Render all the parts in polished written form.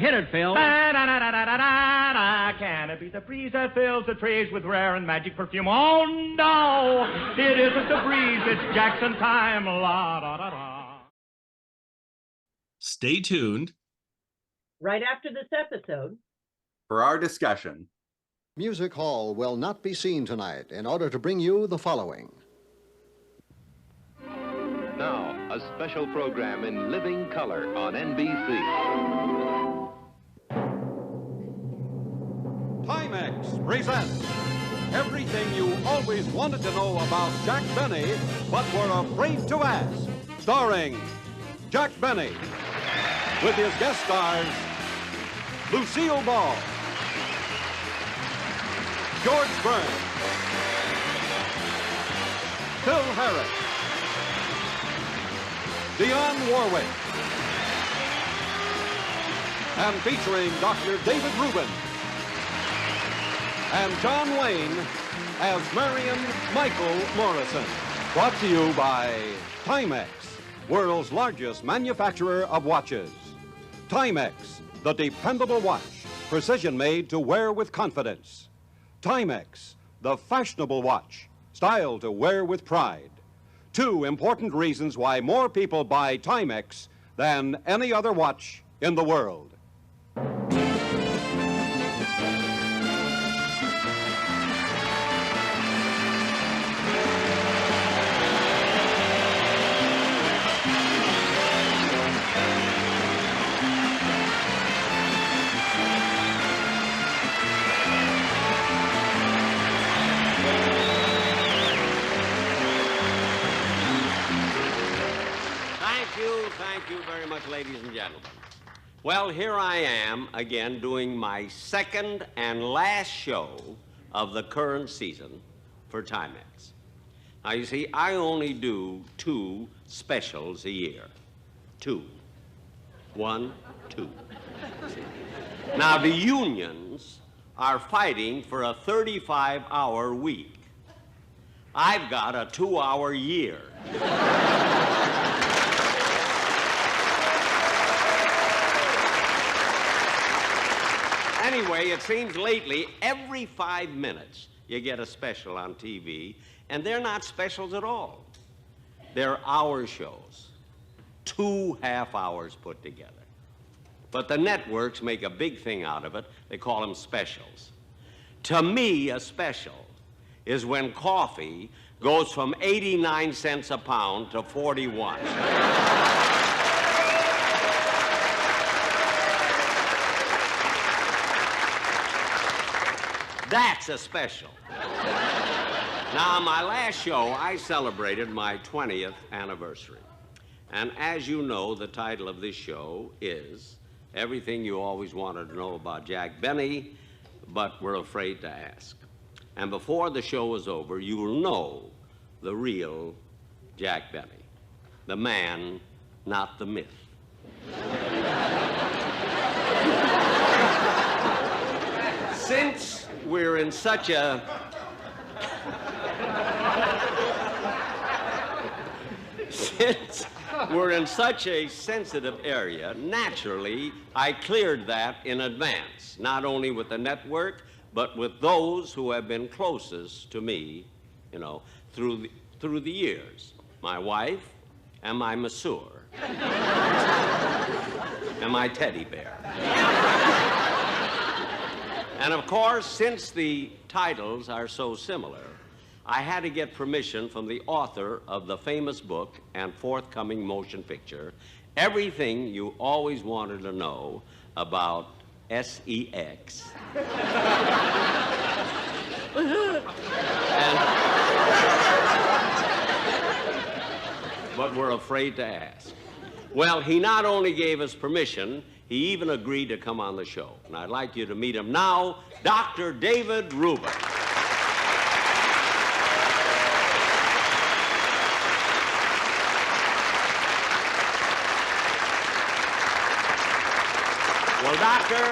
Hit it, Phil. Da-da-da-da-da-da-da. Can it be the breeze that fills the trees with rare and magic perfume? Oh, no, it isn't the breeze, it's Jackson time. La-da-da-da. Stay tuned. Right after this episode. For our discussion. Music Hall will not be seen tonight in order to bring you the following. Now, a special program in living color on NBC. Timex presents everything you always wanted to know about Jack Benny, but were afraid to ask. Starring Jack Benny, with his guest stars, Lucille Ball, George Burns, Phil Harris, Dionne Warwick, and featuring Dr. David Rubin and John Wayne as Marion Michael Morrison. Brought to you by Timex, world's largest manufacturer of watches. Timex, the dependable watch, precision made to wear with confidence. Timex, the fashionable watch, style to wear with pride. Two important reasons why more people buy Timex than any other watch in the world. Thank you very much, ladies and gentlemen. Well, here I am again doing my second and last show of the current season for Timex. Now, you see, I only do 2 specials a year. 2. 1, 2. Now, the unions are fighting for a 35-hour week. I've got a 2-hour year. Anyway, it seems lately, every 5 minutes, you get a special on TV, and they're not specials at all. They're hour shows, 2 half hours put together. But the networks make a big thing out of it. They call them specials. To me, a special is when coffee goes from 89 cents a pound to 41. That's a special. Now, my last show, I celebrated my 20th anniversary. And as you know, the title of this show is Everything You Always Wanted to Know About Jack Benny, but Were Afraid to Ask. And before the show is over, you will know the real Jack Benny. The man, not the myth. Since we're in such a sensitive area, naturally, I cleared that in advance, not only with the network, but with those who have been closest to me, you know, through the years. My wife and my masseur and my teddy bear. And of course, since the titles are so similar, I had to get permission from the author of the famous book and forthcoming motion picture, Everything You Always Wanted to Know About SEX. But we're afraid to ask. Well, he not only gave us permission, he even agreed to come on the show. And I'd like you to meet him now, Dr. David Rubin. Well, Doctor,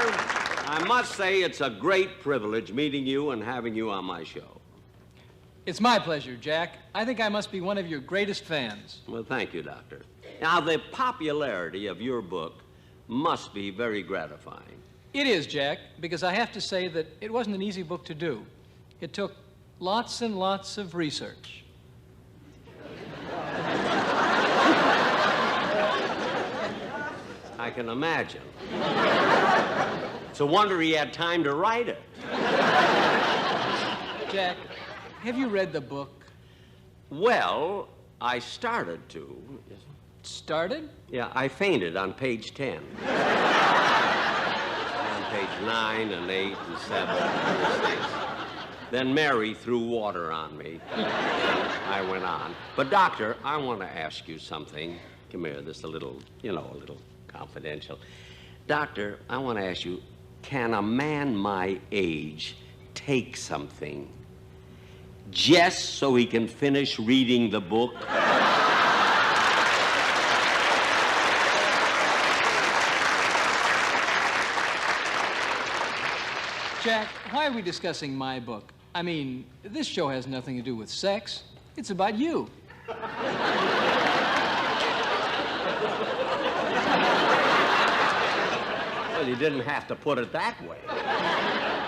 I must say it's a great privilege meeting you and having you on my show. It's my pleasure, Jack. I think I must be one of your greatest fans. Well, thank you, Doctor. Now, the popularity of your book must be very gratifying. It is, Jack, because I have to say that it wasn't an easy book to do. It took lots and lots of research. I can imagine. It's a wonder he had time to write it. Jack, have you read the book? Well, I started to. Started? Yeah, I fainted on page 10. On page 9 and 8 and 7 and 6. Then Mary threw water on me. I went on. But, Doctor, I want to ask you something. Come here, this a little, a little confidential. Doctor, I want to ask you, can a man my age take something just so he can finish reading the book? Jack, why are we discussing my book? I mean, this show has nothing to do with sex. It's about you. Well, you didn't have to put it that way.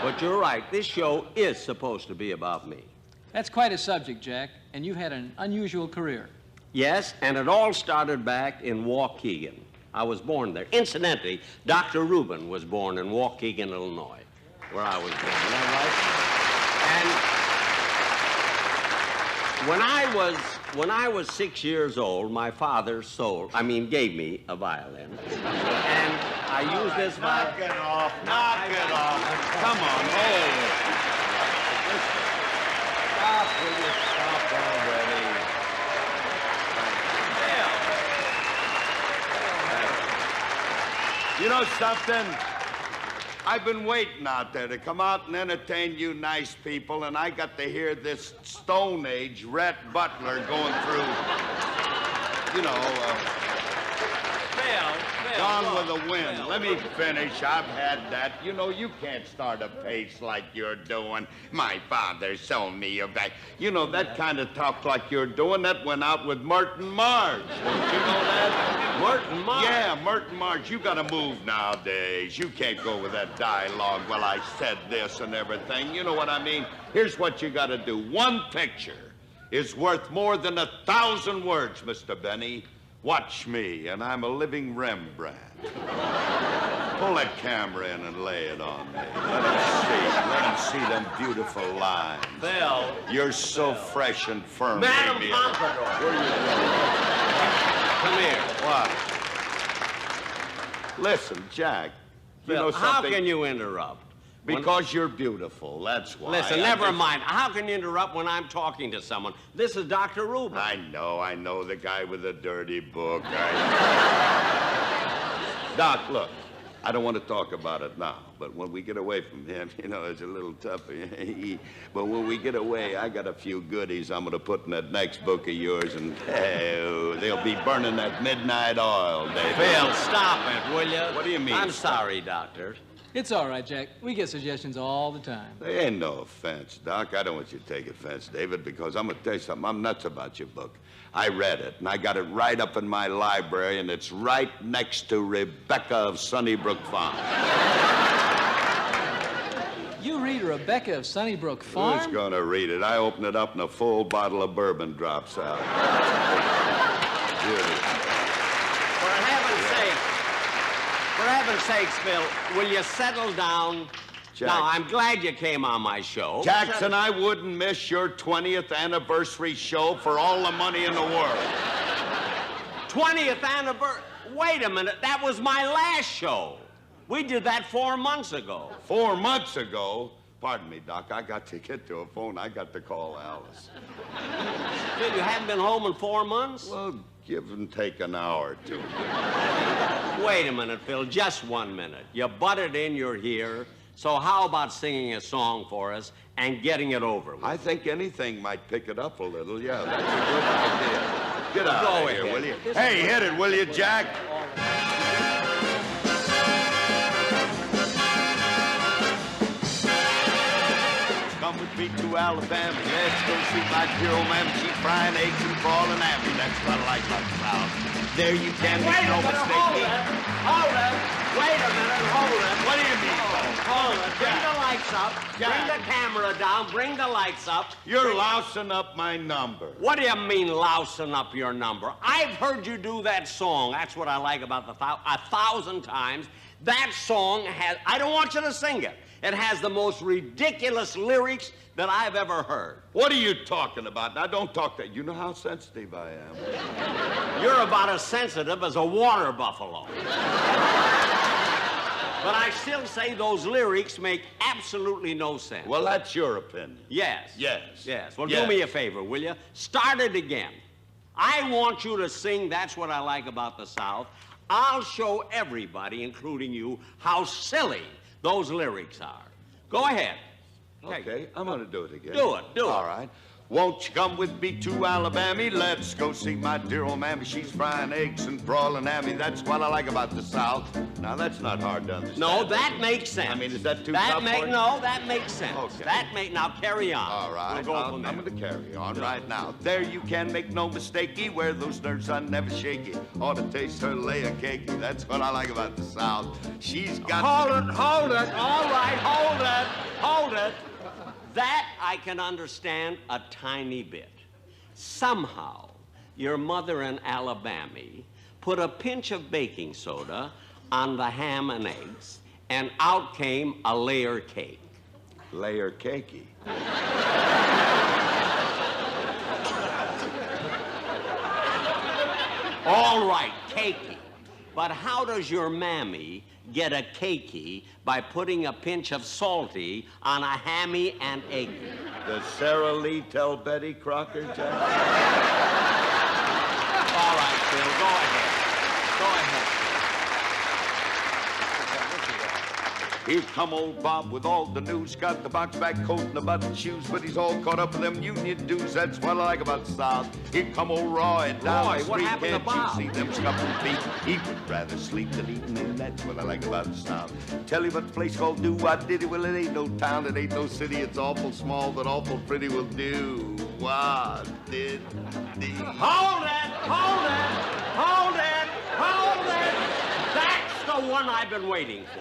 But you're right, this show is supposed to be about me. That's quite a subject, Jack, and you've had an unusual career. Yes, and it all started back in Waukegan. I was born there. Incidentally, Dr. Rubin was born in Waukegan, Illinois, where I was born. Is that right? And when I was 6 years old, my father gave me a violin. And I used this violin. Knock it off. Knock it off. Come on, hold it. Stop, will you stop already? You know something? I've been waiting out there to come out and entertain you nice people, and I got to hear this Stone Age Rhett Butler going through, Gone with the Wind. Phil, Let me finish. I've had that. You can't start a pace like you're doing. My father sold me a bag. That kind of talk like you're doing, that went out with Merton Marge. Don't you know that? Merton Marge? Yeah, Merton Marge. You gotta move nowadays. You can't go with that dialogue, well, I said this and everything. You know what I mean? Here's what you gotta do. One picture is worth more than 1,000 words, Mr. Benny. Watch me, and I'm a living Rembrandt. Pull that camera in and lay it on me. Let them see them beautiful lines. Phil. You're so fresh and firm. Madam baby. Pompadour. Where are you going? Come here. What? Listen, Jack, you know Phil, how something? can you interrupt? Because you're beautiful, that's why. Listen, never mind. How can you interrupt when I'm talking to someone? This is Dr. Rubin. I know, the guy with the dirty book. Doc, look, I don't want to talk about it now, but when we get away from him, it's a little tougher. But when we get away, I got a few goodies I'm going to put in that next book of yours, and they'll be burning that midnight oil, David. Phil, stop it, will you? What do you mean? I'm sorry, Doctor. It's all right, Jack. We get suggestions all the time. There ain't no offense, Doc. I don't want you to take offense, David, because I'm going to tell you something. I'm nuts about your book. I read it, and I got it right up in my library, and it's right next to Rebecca of Sunnybrook Farm. You read Rebecca of Sunnybrook Farm? Who's going to read it? I open it up, and a full bottle of bourbon drops out. For heaven's sakes, Phil, will you settle down? Jack. Now, I'm glad you came on my show. Jackson, I wouldn't miss your 20th anniversary show for all the money in the world. 20th anniversary? Wait a minute, that was my last show. We did that 4 months ago. 4 months ago? Pardon me, Doc, I got to get to a phone. I got to call Alice. Phil, you haven't been home in 4 months? Well, give and take an hour or two. Wait a minute, Phil, just 1 minute. You butted in, you're here. So how about singing a song for us and getting it over with? I think anything might pick it up a little. Yeah, that's a good idea. Get out of here, will you? Hey, hit it, will you, Jack? Come with me to Alabama. Let's go see my dear old mammy. She's frying eggs and boiling ham. That's what I like about the South. There you can Wait make a no minute, mistake. hold it. Wait a minute, hold it. What do you mean, Hold it. Bring Jack. the lights up. Jack. Bring the camera down. Bring the lights up. You're lousing up my number. What do you mean lousing up your number? I've heard you do that song. That's what I like about the 1,000 times. That song has, I don't want you to sing it. It has the most ridiculous lyrics that I've ever heard. What are you talking about? Now, don't talk that. You know how sensitive I am. You're about as sensitive as a water buffalo. But I still say those lyrics make absolutely no sense. Well, that's your opinion. Yes. Yes. Yes. Well, Yes. do me a favor, will you? Start it again. I want you to sing That's What I Like About the South. I'll show everybody, including you, how silly those lyrics are. Go ahead. Okay, I'm gonna do it again. Do it, do it. All right. Won't you come with me to Alabama? Let's go see my dear old mammy. She's frying eggs and broiling hammy. That's what I like about the South. Now, that's not hard to understand. No, that makes sense. I mean, is that too tough for you? No, that makes sense. Okay. Now carry on. All right, We'll go from there. I'm going to carry on right now. There you can make no mistakey. Wear those nerves, I never shaky. Ought to taste her layer cakey. That's what I like about the South. She's got... Hold it. All right, hold it. That I can understand a tiny bit. Somehow, your mother in Alabama put a pinch of baking soda on the ham and eggs, and out came a layer cake. Layer cakey. All right, cakey. But how does your mammy get a cakey by putting a pinch of salty on a hammy and eggy? Does Sarah Lee tell Betty Crocker, Jack? All right, Phil, go ahead. Here come old Bob with all the news. Got the box back coat and the button shoes, but he's all caught up with them union dues. That's what I like about the South. Here come old Roy down Roy, the what street. happened to Can't Bob? you see them scuffling feet? He would rather sleep than eating, and that's what I like about the South. Tell you about the place called Dwadi. Well, it ain't no town, it ain't no city. It's awful small, but awful pretty will do. Wadidi. Hold it! That's the one I've been waiting for.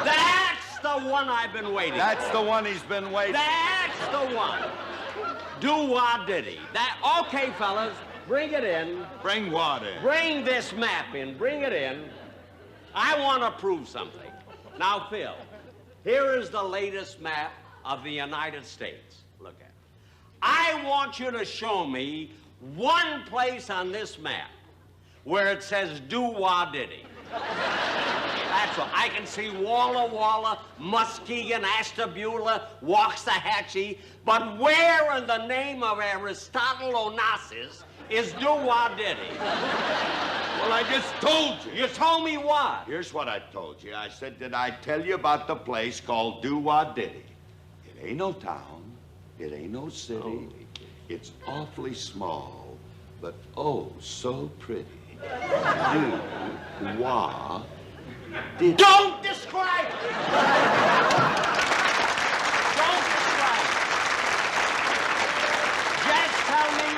That's the one I've been waiting That's for. the one he's been waiting. That's the one. Do-wah-diddy. Okay, fellas, bring it in. Bring what in? Bring this map in. Bring it in. I want to prove something. Now, Phil, here is the latest map of the United States. Look at it. I want you to show me one place on this map where it says do-wah-diddy. That's all. I can see Walla Walla, Muskegon, Ashtabula, Waxahachie, but where in the name of Aristotle Onassis is do-wah-diddy? Well, I just told you. You told me what? Here's what I told you. I said, did I tell you about the place called Do-Wah-Diddy? It ain't no town. It ain't no city. It's awfully small, but oh, so pretty. Do-Wah-Diddy. Don't describe it! Don't describe it. Just tell me,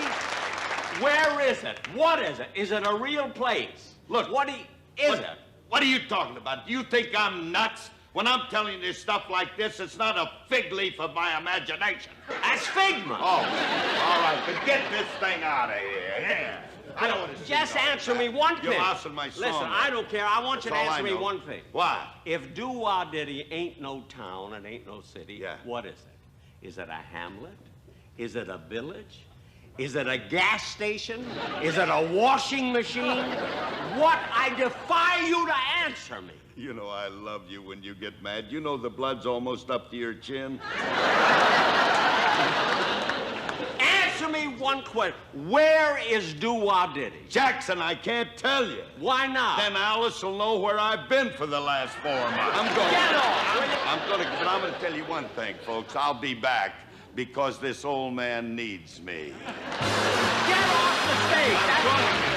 where is it? What is it? Is it a real place? Look. What is it? What are you talking about? Do you think I'm nuts? When I'm telling you stuff like this, it's not a fig leaf of my imagination. That's figment. Oh, all right, but get this thing out of here. Yeah. I don't want to see Just all answer that. me one thing. You're lousing my song. Listen, I don't care. I want you to That's all answer I me know. one thing. What? If do-wah-diddy ain't no town and ain't no city, Yeah. what is it? Is it a hamlet? Is it a village? Is it a gas station? Is it a washing machine? What? I defy you to answer me. You know I love you when you get mad. You know the blood's almost up to your chin. Answer me one question. Where is do-wah-diddy? Jackson, I can't tell you. Why not? Then Alice will know where I've been for the last 4 months. I'm going. Get off, will you? But I'm going to tell you one thing, folks. I'll be back because this old man needs me. Get off the stage. That's what-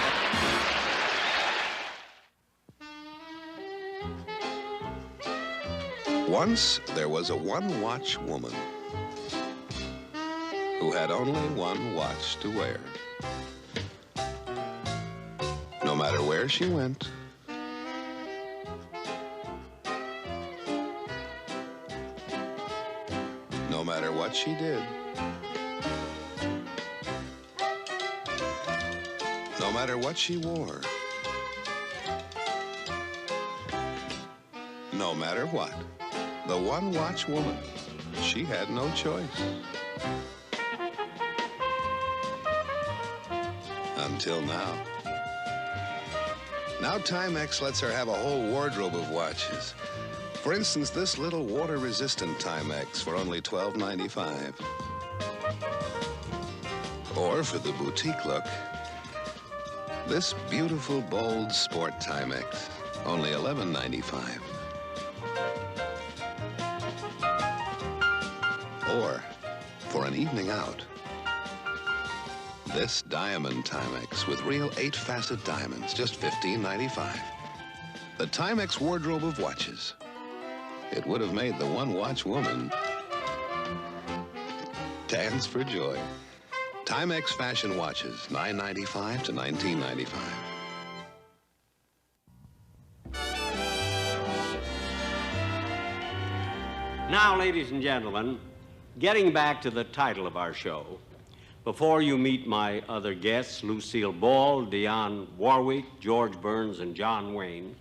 Once there was a one-watch woman who had only one watch to wear. matter where she went, no matter what she did, no matter what she wore, no matter what, the one-watch woman, she had no choice. Until now. Now Timex lets her have a whole wardrobe of watches. For instance, this little water-resistant Timex for only $12.95. Or for the boutique look, this beautiful, bold sport Timex, only $11.95. Or for an evening out, this diamond Timex with real 8-facet diamonds, just $15.95. The Timex wardrobe of watches. It would have made the one-watch woman dance for joy. Timex fashion watches, $9.95 to $19.95. Now, ladies and gentlemen, getting back to the title of our show, before you meet my other guests, Lucille Ball, Dionne Warwick, George Burns, and John Wayne,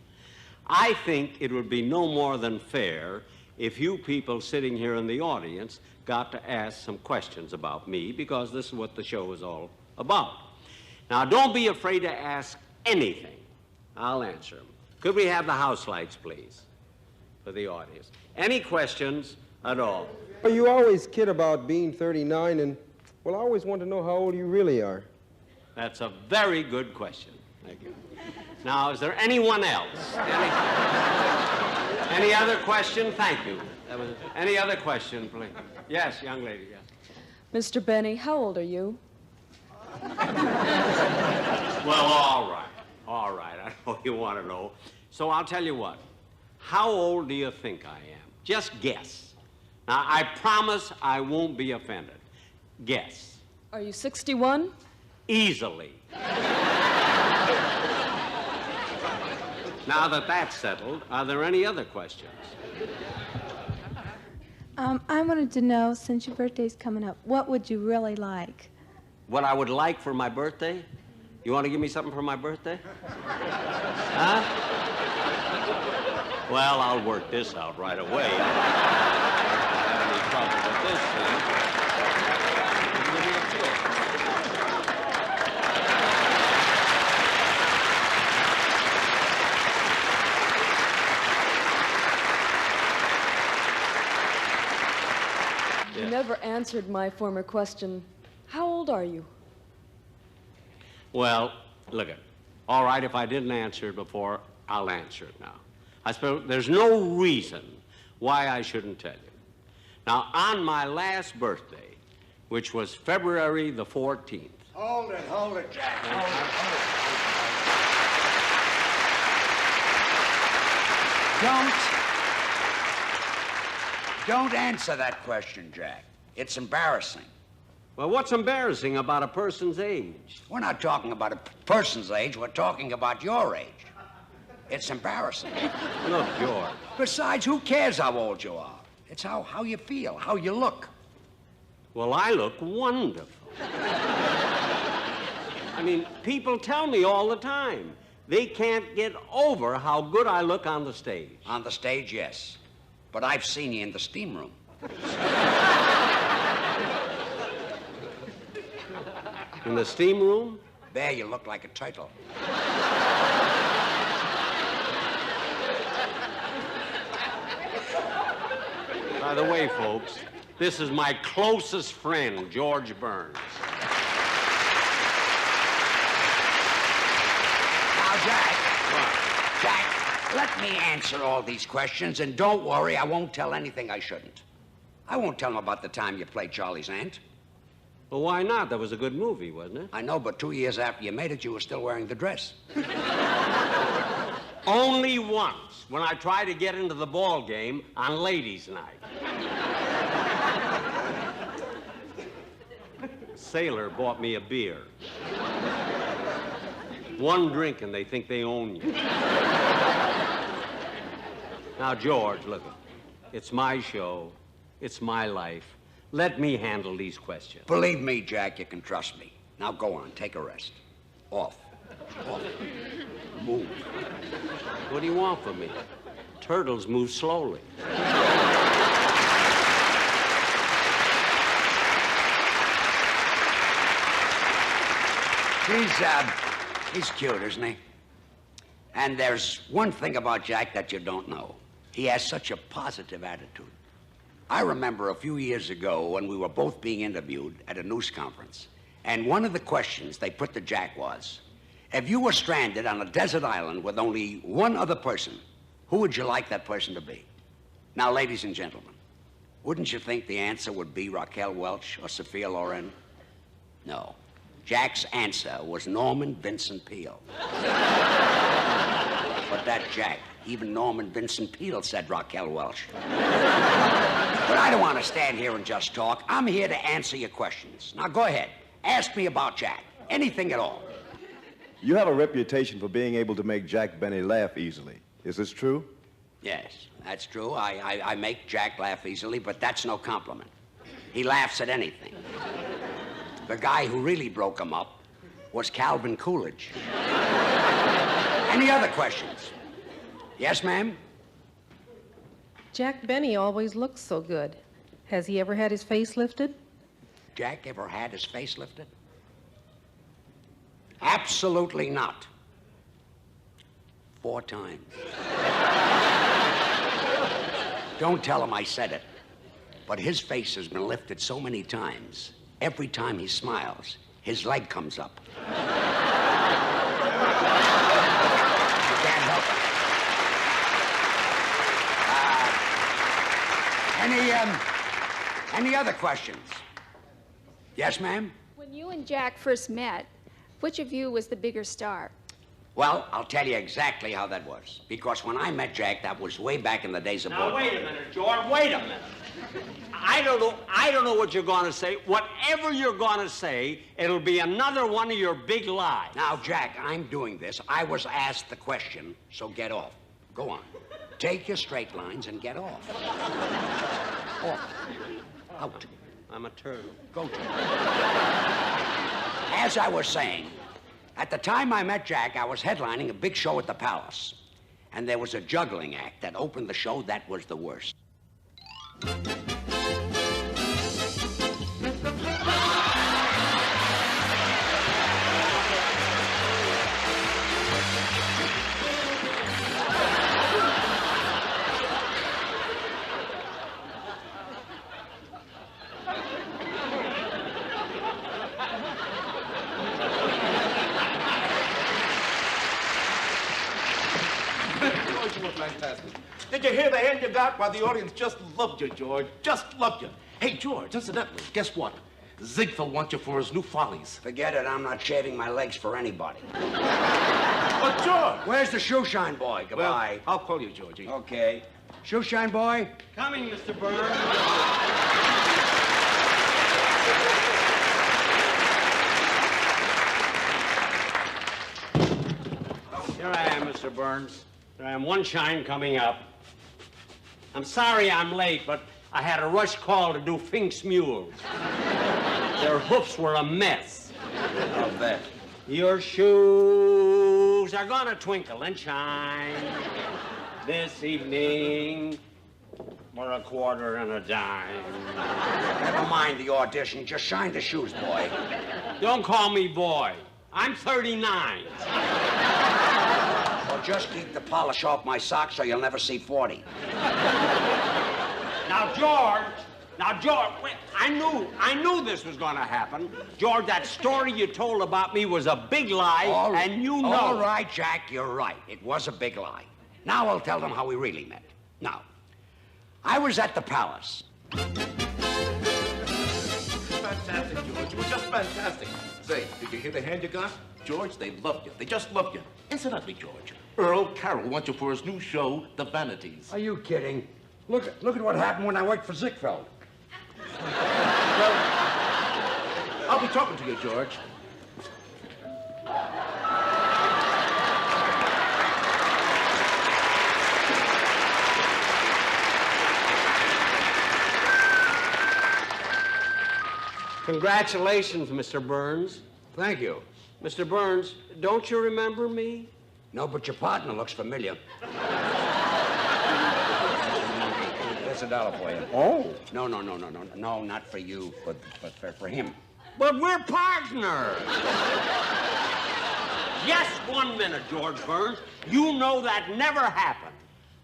I think it would be no more than fair if you people sitting here in the audience got to ask some questions about me, because this is what the show is all about. Now, don't be afraid to ask anything. I'll answer them. Could we have the house lights, please, for the audience? Any questions at all? Well, you always kid about being 39, and, well, I always want to know how old you really are. That's a very good question. Thank you. Now, is there anyone else? Any other question? Thank you. Any other question, please? Yes, young lady, yes. Mr. Benny, how old are you? Well, all right. All right. I know you want to know. So I'll tell you what. How old do you think I am? Just guess. Now, I promise I won't be offended. Guess. Are you 61? Easily. Now that that's settled, are there any other questions? I wanted to know, since your birthday's coming up, what would you really like? What I would like for my birthday? You want to give me something for my birthday? Huh? Well, I'll work this out right away. I don't have any trouble with this thing. Give me a kiss. You never answered my former question. How old are you? Well, look it. All right, if I didn't answer it before, I'll answer it now. I suppose there's no reason why I shouldn't tell you. Now, on my last birthday, which was February the 14th. Hold it, Jack. Don't answer that question, Jack. It's embarrassing. Well, what's embarrassing about a person's age? We're not talking about a person's age. We're talking about your age. It's embarrassing. Look, George. Besides, who cares how old you are? It's how you feel, how you look. Well, I look wonderful. I mean, people tell me all the time. They can't get over how good I look on the stage. On the stage, yes. But I've seen you in the steam room. In the steam room? There you look like a turtle. By the way, folks, this is my closest friend, George Burns. Now, Jack. What? Jack, let me answer all these questions, and don't worry, I won't tell anything I shouldn't. I won't tell him about the time you played Charlie's aunt. Well, why not? That was a good movie, wasn't it? I know, but 2 years after you made it, you were still wearing the dress. Only once, when I tried to get into the ball game on ladies' night. Sailor bought me a beer. One drink and they think they own you. Now, George, look, it's my show. It's my life. Let me handle these questions. Believe me, Jack, you can trust me. Now go on, take a rest. Off. Off. Move. What do you want from me? Turtles move slowly. He's cute, isn't he? And there's one thing about Jack that you don't know. He has such a positive attitude. I remember a few years ago when we were both being interviewed at a news conference, and one of the questions they put to Jack was, if you were stranded on a desert island with only one other person, who would you like that person to be? Now, ladies and gentlemen, wouldn't you think the answer would be Raquel Welch or Sophia Loren? No. Jack's answer was Norman Vincent Peale. But that Jack, even Norman Vincent Peale said Raquel Welch. But I don't want to stand here and just talk. I'm here to answer your questions. Now go ahead. Ask me about Jack. Anything at all. You have a reputation for being able to make Jack Benny laugh easily. Is this true? Yes, that's true. I make Jack laugh easily, but that's no compliment. He laughs at anything. The guy who really broke him up was Calvin Coolidge. Any other questions? Yes, ma'am? Jack Benny always looks so good. Has he ever had his face lifted? Jack ever had his face lifted? Absolutely not. 4 times. Don't tell him I said it, but his face has been lifted so many times. Every time he smiles, his leg comes up. You can't help it. Any other questions? Yes, ma'am? When you and Jack first met, which of you was the bigger star? Well, I'll tell you exactly how that was. Because when I met Jack, that was way back in the days of Now, Broadway. wait a minute, George. Wait a minute. I don't know what you're going to say. Whatever you're going to say, it'll be another one of your big lies. Now, Jack, I'm doing this. I was asked the question, so get off. Go on. Take your straight lines and get off. Off. Out. I'm a turtle. Go to. As I was saying, at the time I met Jack, I was headlining a big show at the Palace. And there was a juggling act that opened the show that was the worst. George, you were fantastic. Did you hear the hand you got? Why, the audience just loved you, George. Just loved you. Hey, George, incidentally, guess what? Ziegfeld wants you for his new Follies. Forget it. I'm not shaving my legs for anybody. But, George! Where's the shoeshine boy? Goodbye. Well, I'll call you, Georgie. Okay. Shoeshine boy? Coming, Mr. Burns. Here I am, Mr. Burns. There I am, one shine coming up. I'm sorry I'm late, but I had a rush call to do Fink's mules. Their hoofs were a mess. I'll bet. Your shoes are gonna twinkle and shine this evening for a quarter and a dime. Never mind the audition. Just shine the shoes, boy. Don't call me boy. I'm 39. Well, just keep the polish off my socks so you'll never see 40. Now, George, wait, I knew this was going to happen. George, that story you told about me was a big lie, and you know. All right, Jack, you're right. It was a big lie. Now I'll tell them how we really met. Now, I was at the Palace. Fantastic, George. You were just fantastic. Say, did you hear the hand you got? George, they loved you. They just loved you. Incidentally, George, Earl Carroll wants you for his new show, The Vanities. Are you kidding? Look at what happened when I worked for Ziegfeld. Well, I'll be talking to you, George. Congratulations, Mr. Burns. Thank you. Mr. Burns, don't you remember me? No, but your partner looks familiar. That's $1 for you. Oh. No, not for you, but for him. But we're partners. Just 1 minute, George Burns. You know that never happened.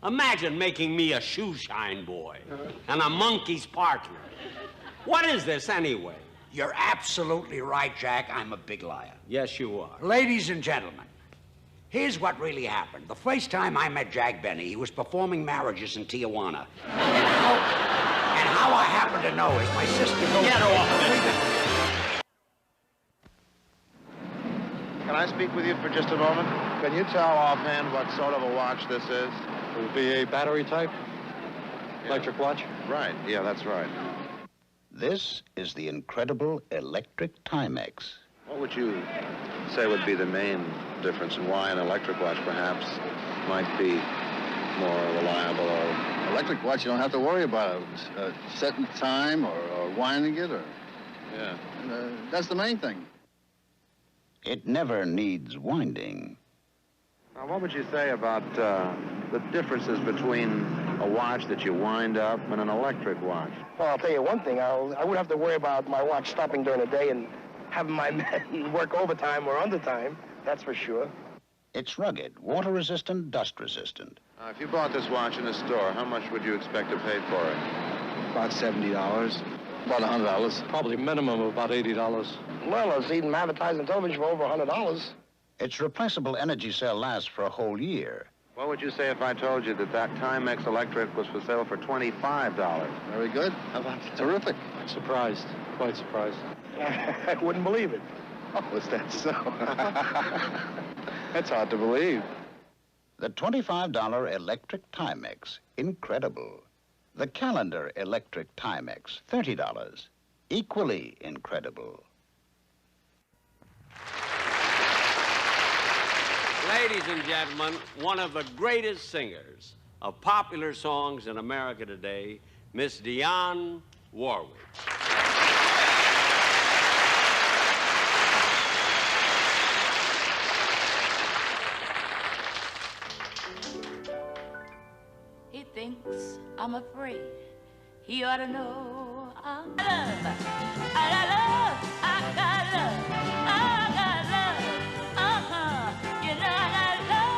Imagine making me a shoeshine boy and a monkey's partner. What is this, anyway? You're absolutely right, Jack. I'm a big liar. Yes, you are. Ladies and gentlemen, here's what really happened. The first time I met Jack Benny, he was performing marriages in Tijuana. And how I happened to know is my sister goes... Get off. Can I speak with you for just a moment? Can you tell offhand what sort of a watch this is? It would be a battery type electric watch. Right, yeah, that's right. This is the incredible electric Timex. What would you say would be the main difference in why an electric watch perhaps might be more reliable? Or Electric watch, you don't have to worry about setting time or winding it, or... Yeah. That's the main thing. It never needs winding. Now, what would you say about the differences between a watch that you wind up and an electric watch? Well, I'll tell you one thing. I wouldn't have to worry about my watch stopping during the day and having my men work overtime or undertime. That's for sure. It's rugged, water-resistant, dust-resistant. If you bought this watch in a store, how much would you expect to pay for it? About $70. About $100. Probably minimum of about $80. Well, I've seen them advertising television for over $100. Its replaceable energy cell lasts for a whole year. What would you say if I told you that that Timex electric was for sale for $25? Very good. How about that? Terrific. Surprised. Quite surprised. I wouldn't believe it. Oh, is that so? That's hard to believe. The $25 electric Timex, incredible. The calendar electric Timex, $30, equally incredible. Ladies and gentlemen, one of the greatest singers of popular songs in America today, Miss Dionne Warwick. He thinks I'm afraid. He ought to know I love, I love, I got love, I got love. You know I got love.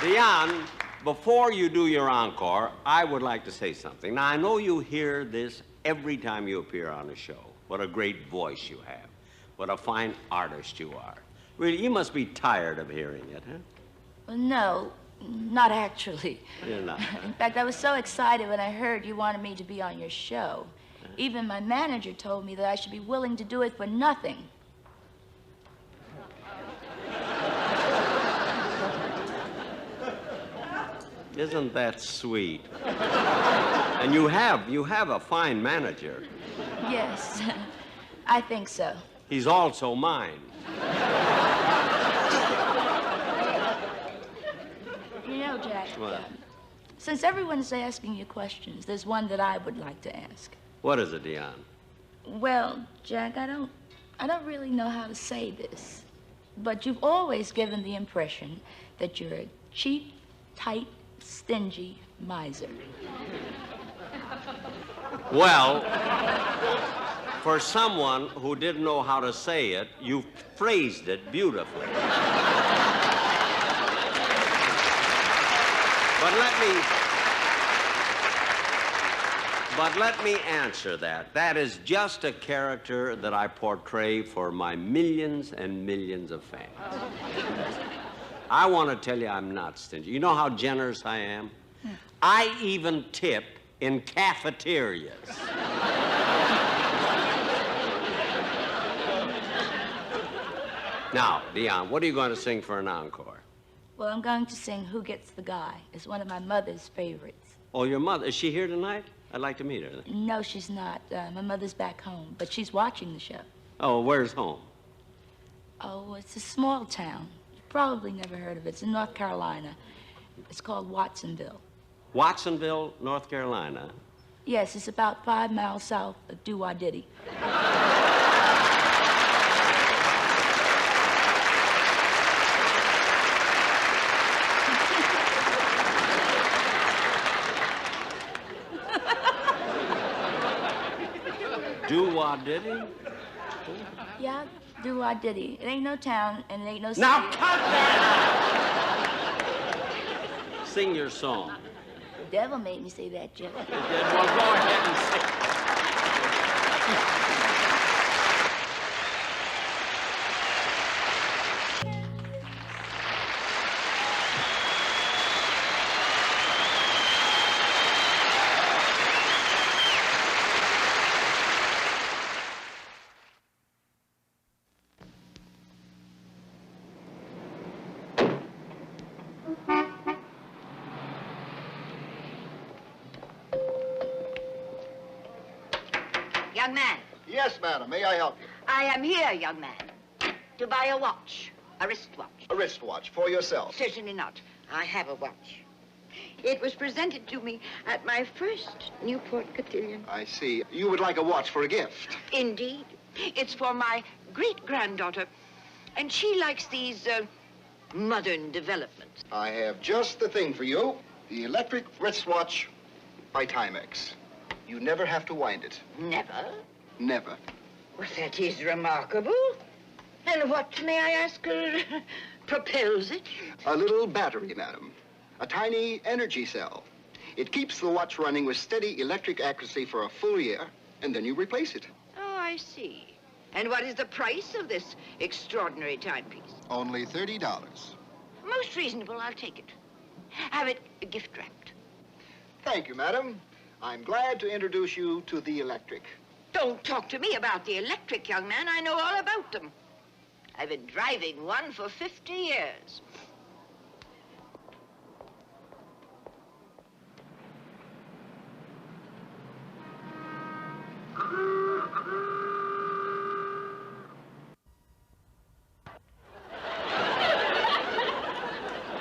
Dionne, before you do your encore, I would like to say something. Now, I know you hear this every time you appear on a show. What a great voice you have. What a fine artist you are. Really, you must be tired of hearing it, huh? Well, no, not actually. You're not. In fact, I was so excited when I heard you wanted me to be on your show. Even my manager told me that I should be willing to do it for nothing. Isn't that sweet? And you have a fine manager. Yes, I think so. He's also mine. You know, Jack, What? since everyone's asking you questions, there's one that I would like to ask. What is it, Dionne? Well, Jack, I don't really know how to say this, but you've always given the impression that you're a cheap, tight, stingy miser. Well, for someone who didn't know how to say it, you phrased it beautifully. But let me answer that. That is just a character that I portray for my millions and millions of fans. I want to tell you I'm not stingy. You know how generous I am? I even tip in cafeterias. Now, Dionne, what are you going to sing for an encore? Well, I'm going to sing Who Gets the Guy. It's one of my mother's favorites. Oh, your mother, is she here tonight? I'd like to meet her. No, she's not. My mother's back home, but she's watching the show. Oh, where's home? Oh, it's a small town. You've probably never heard of it. It's in North Carolina. It's called Watsonville. Watsonville, North Carolina. Yes, it's about 5 miles south of Dwadi. Dwadi? Yeah, Dwadi. It ain't no town, and it ain't no city. Now cut that out! Sing your song. The devil made me say that, Jeff. Well, go ahead and sing. Young man. Yes, madam. May I help you? I am here, young man, to buy a watch, a wristwatch. A wristwatch for yourself? Certainly not. I have a watch. It was presented to me at my first Newport cotillion. I see. You would like a watch for a gift? Indeed. It's for my great-granddaughter, and she likes these modern developments. I have just the thing for you. The electric wristwatch by Timex. You never have to wind it. Never? Never. Well, that is remarkable. And what, may I ask, propels it? A little battery, madam. A tiny energy cell. It keeps the watch running with steady electric accuracy for a full year, and then you replace it. Oh, I see. And what is the price of this extraordinary timepiece? Only $30. Most reasonable. I'll take it. Have it gift wrapped. Thank you, madam. I'm glad to introduce you to the electric. Don't talk to me about the electric, young man. I know all about them. I've been driving one for 50 years.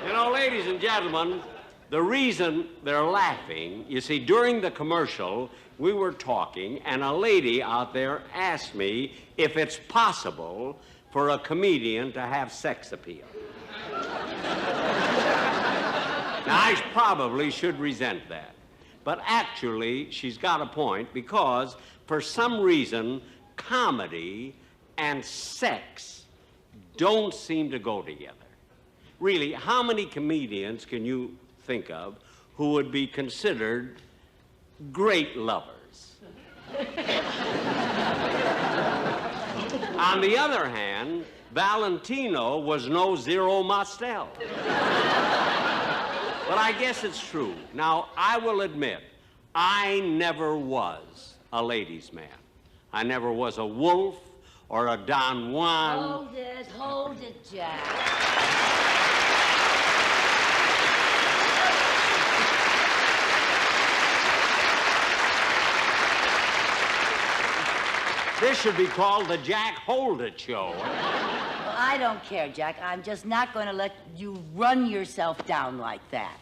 You know, ladies and gentlemen, the reason they're laughing, you see, during the commercial, we were talking, and a lady out there asked me if it's possible for a comedian to have sex appeal. Now, I probably should resent that. But actually, she's got a point, because for some reason, comedy and sex don't seem to go together. Really, how many comedians can you think of who would be considered great lovers? On the other hand, Valentino was no Zero Mostel. But I guess it's true. Now, I will admit, I never was a ladies' man. I never was a Wolf or a Don Juan. Hold it, Jack. This should be called the Jack Hold It Show. Well, I don't care, Jack. I'm just not going to let you run yourself down like that.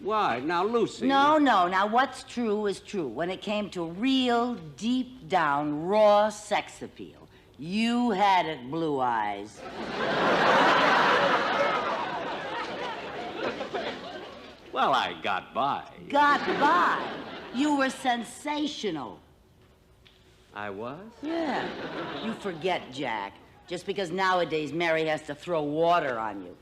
Why? Now, Lucy. No. Now, what's true is true. When it came to real, deep down, raw sex appeal, you had it, Blue Eyes. Well, I got by. Got by? You were sensational. I was? Yeah. You forget, Jack. Just because nowadays Mary has to throw water on you.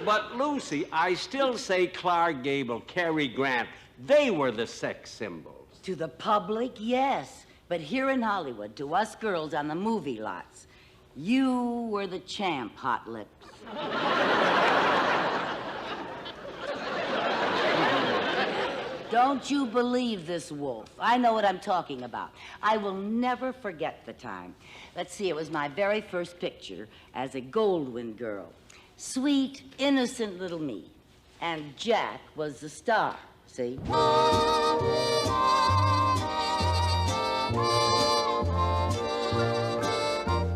But, Lucy, I still say Clark Gable, Cary Grant, they were the sex symbols. To the public, yes. But here in Hollywood, to us girls on the movie lots, you were the champ, Hot Lips. Don't you believe this wolf. I know what I'm talking about. I will never forget the time. Let's see, it was my very first picture as a Goldwyn Girl. Sweet, innocent little me. And Jack was the star, see? All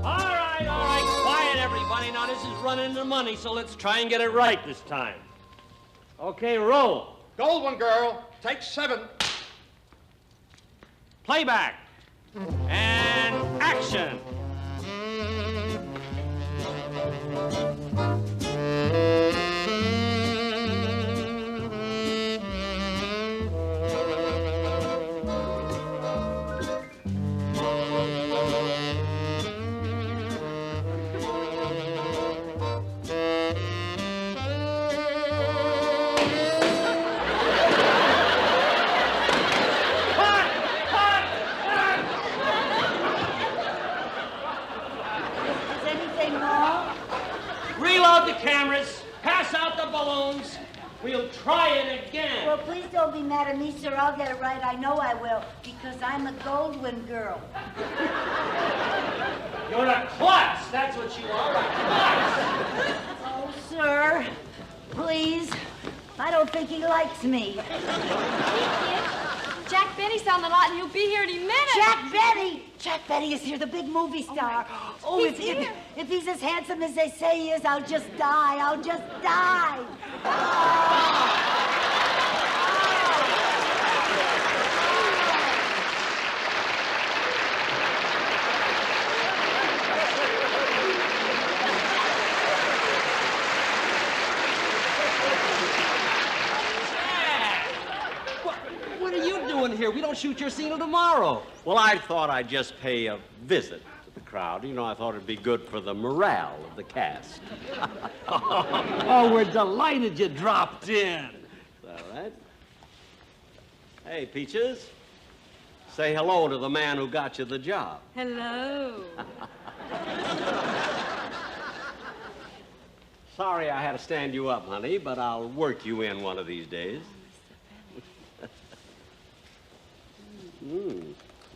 right, quiet, everybody. Now, this is running into money, so let's try and get it right this time. Okay, roll. Goldwyn Girl, take 7. Playback. And action. Reload the cameras, pass out the balloons. We'll try it again. Well, please don't be mad at me, sir. I'll get it right. I know I will, because I'm a Goldwyn Girl. You're a klutz. That's what you are, a klutz. Oh, sir, please. I don't think he likes me. Jack Benny's on the lot, and he'll be here any minute. Jack Benny! Jack Benny is here, the big movie star. Oh, He's here. If he's as handsome as they say he is, I'll just die. I'll just die. What are you doing here? We don't shoot your scene till tomorrow. Well, I thought I'd just pay a visit to the crowd. You know, I thought it'd be good for the morale of the cast. Oh, we're delighted you dropped in. All right. Hey, Peaches. Say hello to the man who got you the job. Hello. Sorry I had to stand you up, honey, but I'll work you in one of these days.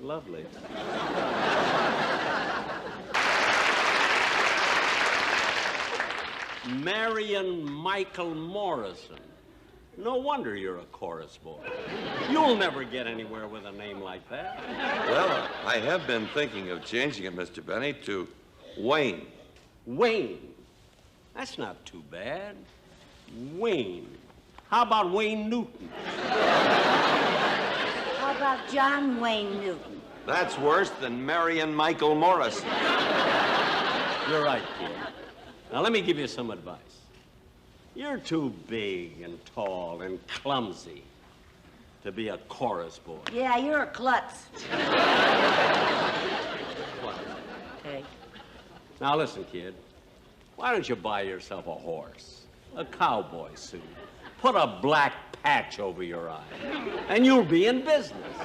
Lovely. Marion Michael Morrison. No wonder you're a chorus boy. You'll never get anywhere with a name like that. Well, I have been thinking of changing it, Mr. Benny, to Wayne. Wayne. That's not too bad. Wayne. How about Wayne Newton? How about John Wayne Newton? That's worse than Marion Michael Morrison. You're right, kid. Now, let me give you some advice. You're too big and tall and clumsy to be a chorus boy. Yeah, you're a klutz. Okay. Now, listen, kid. Why don't you buy yourself a horse, a cowboy suit, put a black patch over your eye, and you'll be in business.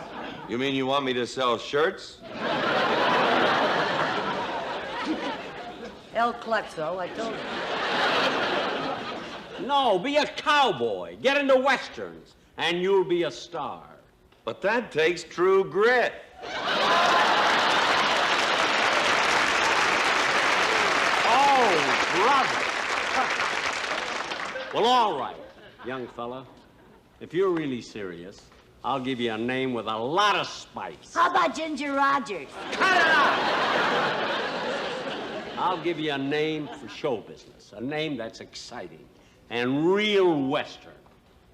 You mean you want me to sell shirts? El Klutzo, I told you. No, be a cowboy. Get into westerns, and you'll be a star. But that takes true grit. Oh, brother. Well, all right, young fella. If you're really serious, I'll give you a name with a lot of spice. How about Ginger Rogers? Cut it out! I'll give you a name for show business, a name that's exciting and real Western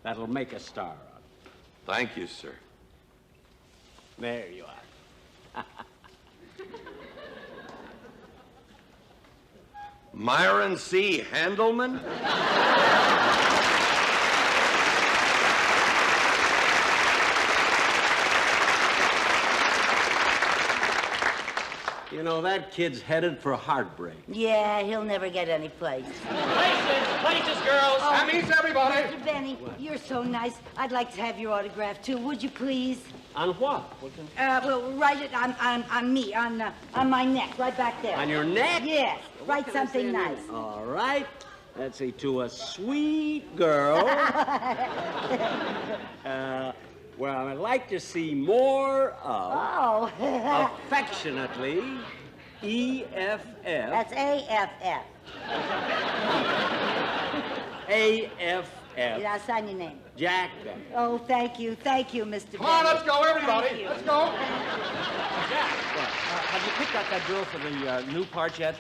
that'll make a star of it. Thank you, sir. There you are. Myron C. Handelman? You know, that kid's headed for heartbreak. Yeah, he'll never get any place. Places, girls. Oh, That means everybody. Mr. Benny, you're so nice. I'd like to have your autograph, too. Would you please? On what? Well, write it on me, on my neck, right back there. On your neck? Yes. Write What can I something say on nice. you? All right. let's see, to a sweet girl. Well, I'd like to see more of. Affectionately, E.F.F. That's A.F.F. A.F.F. Yeah, I'll sign your name. Jack Benny. Oh, thank you, Mr. Come on, Benny. let's go, everybody. Thank you. Let's go. Have you picked out that girl for the new part yet?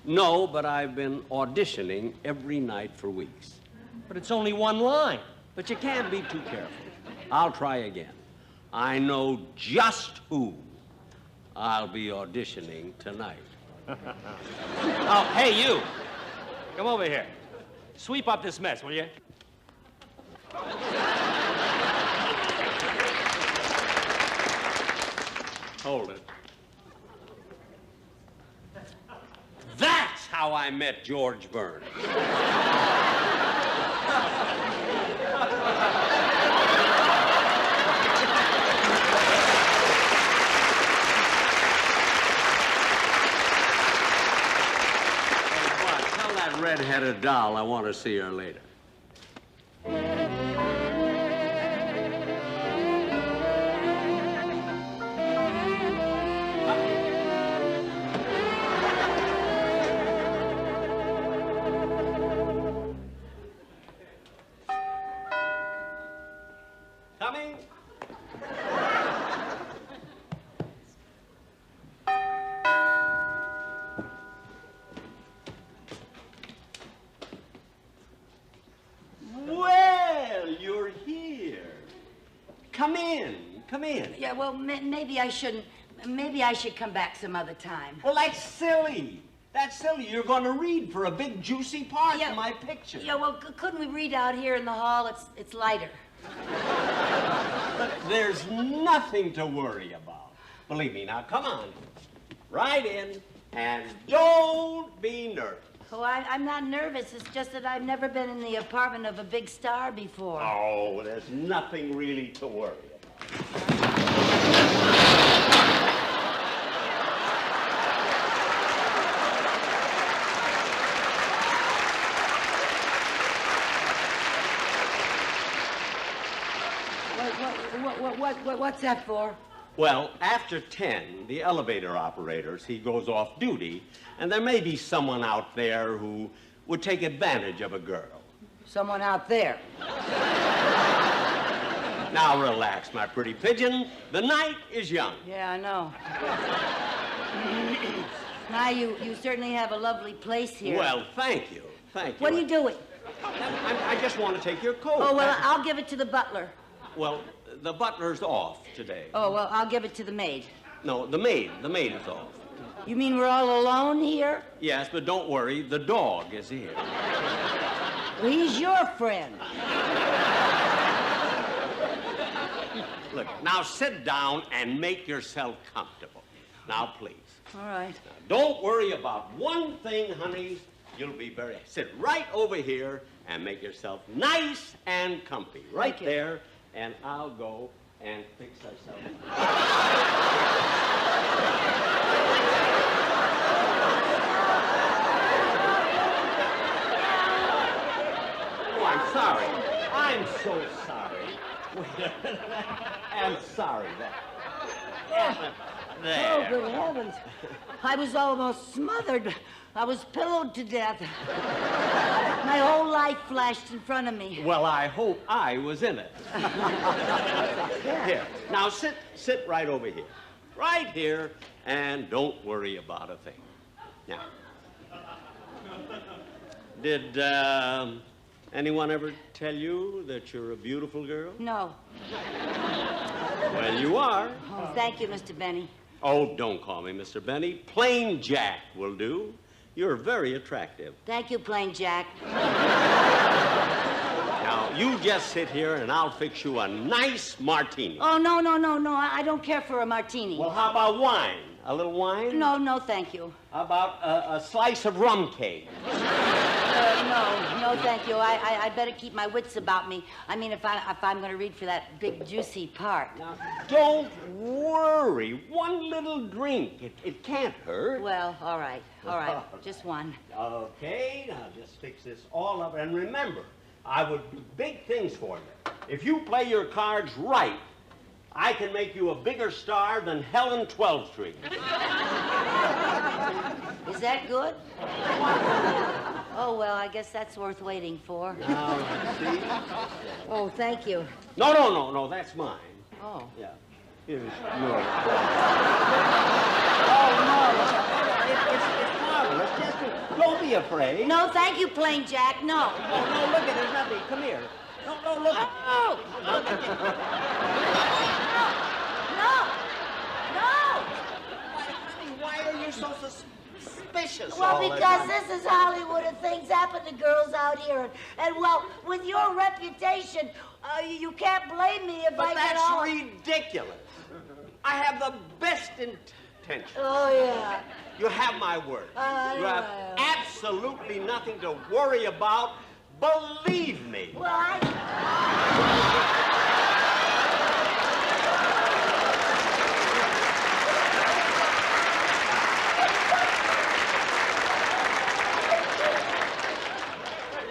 No, but I've been auditioning every night for weeks. But it's only one line. But you can't be too careful. I'll try again. I know just who I'll be auditioning tonight. Oh, hey, you. Come over here. Sweep up this mess, will you? Hold it. That's how I met George Burns. Tell that red-headed doll I want to see her later. Coming. Well, you're here. Come in. Come in. Yeah, well, maybe I shouldn't. Maybe I should come back some other time. Well, that's silly. That's silly. You're going to read for a big, juicy part in my picture. Yeah, well, couldn't we read out here in the hall? It's lighter. But there's nothing to worry about. Believe me. Now, come on. Right in, and don't be nervous. Oh, I'm not nervous. It's just that I've never been in the apartment of a big star before. Oh, there's nothing really to worry about. What's that for? Well, after 10, the elevator operators, he goes off duty, and there may be someone out there who would take advantage of a girl. Someone out there. Now relax, my pretty pigeon. The night is young. Yeah, I know. Now, you certainly have a lovely place here. Well, thank you. Thank you. What are you doing? I just want to take your coat. Oh, well, I'll give it to the butler. Well, the butler's off today. Oh, well, I'll give it to the maid. No, the maid is off. You mean we're all alone here? Yes, but don't worry, the dog is here. Well, he's your friend. Look, now sit down and make yourself comfortable. Now, please. All right. Now, don't worry about one thing, honey. You'll be very... Sit right over here and make yourself nice and comfy. Right there, and I'll go and fix ourselves. Oh, I'm sorry. I'm so sorry. I'm sorry. There. Oh, good heavens. I was almost smothered. I was pillowed to death. My whole life flashed in front of me. Well, I hope I was in it. Here. Now, sit right over here. Right here, and don't worry about a thing. Now, did anyone ever tell you that you're a beautiful girl? No. Well, you are. Oh, thank you, Mr. Benny. Oh, don't call me Mr. Benny. Plain Jack will do. You're very attractive. Thank you, Plain Jack. Now, you just sit here, and I'll fix you a nice martini. Oh, no. I don't care for a martini. Well, how about wine? A little wine? No, thank you. How about a slice of rum cake? No, thank you. I better keep my wits about me. I mean, if I'm going to read for that big, juicy part. Now, don't worry. One little drink. It can't hurt. Well, all right. Just one. Okay, now just fix this all up. And remember, I would do big things for you. If you play your cards right, I can make you a bigger star than Helen 12th Street. Is that good? Oh, well, I guess that's worth waiting for. Now, see? Oh, thank you. No, that's mine. Oh. Yeah. Here's yours. It's marvelous. Just don't be afraid. No, thank you, Plain Jack. No. No, look at there's nothing. Come here. No, look. Oh! No! Why are you so suspicious? Well, because this is Hollywood and things happen to girls out here. And well, with your reputation, you can't blame me if I get all... That's ridiculous. I have the best intentions. Oh, yeah. You have my word. You have absolutely nothing to worry about. Believe me. Well,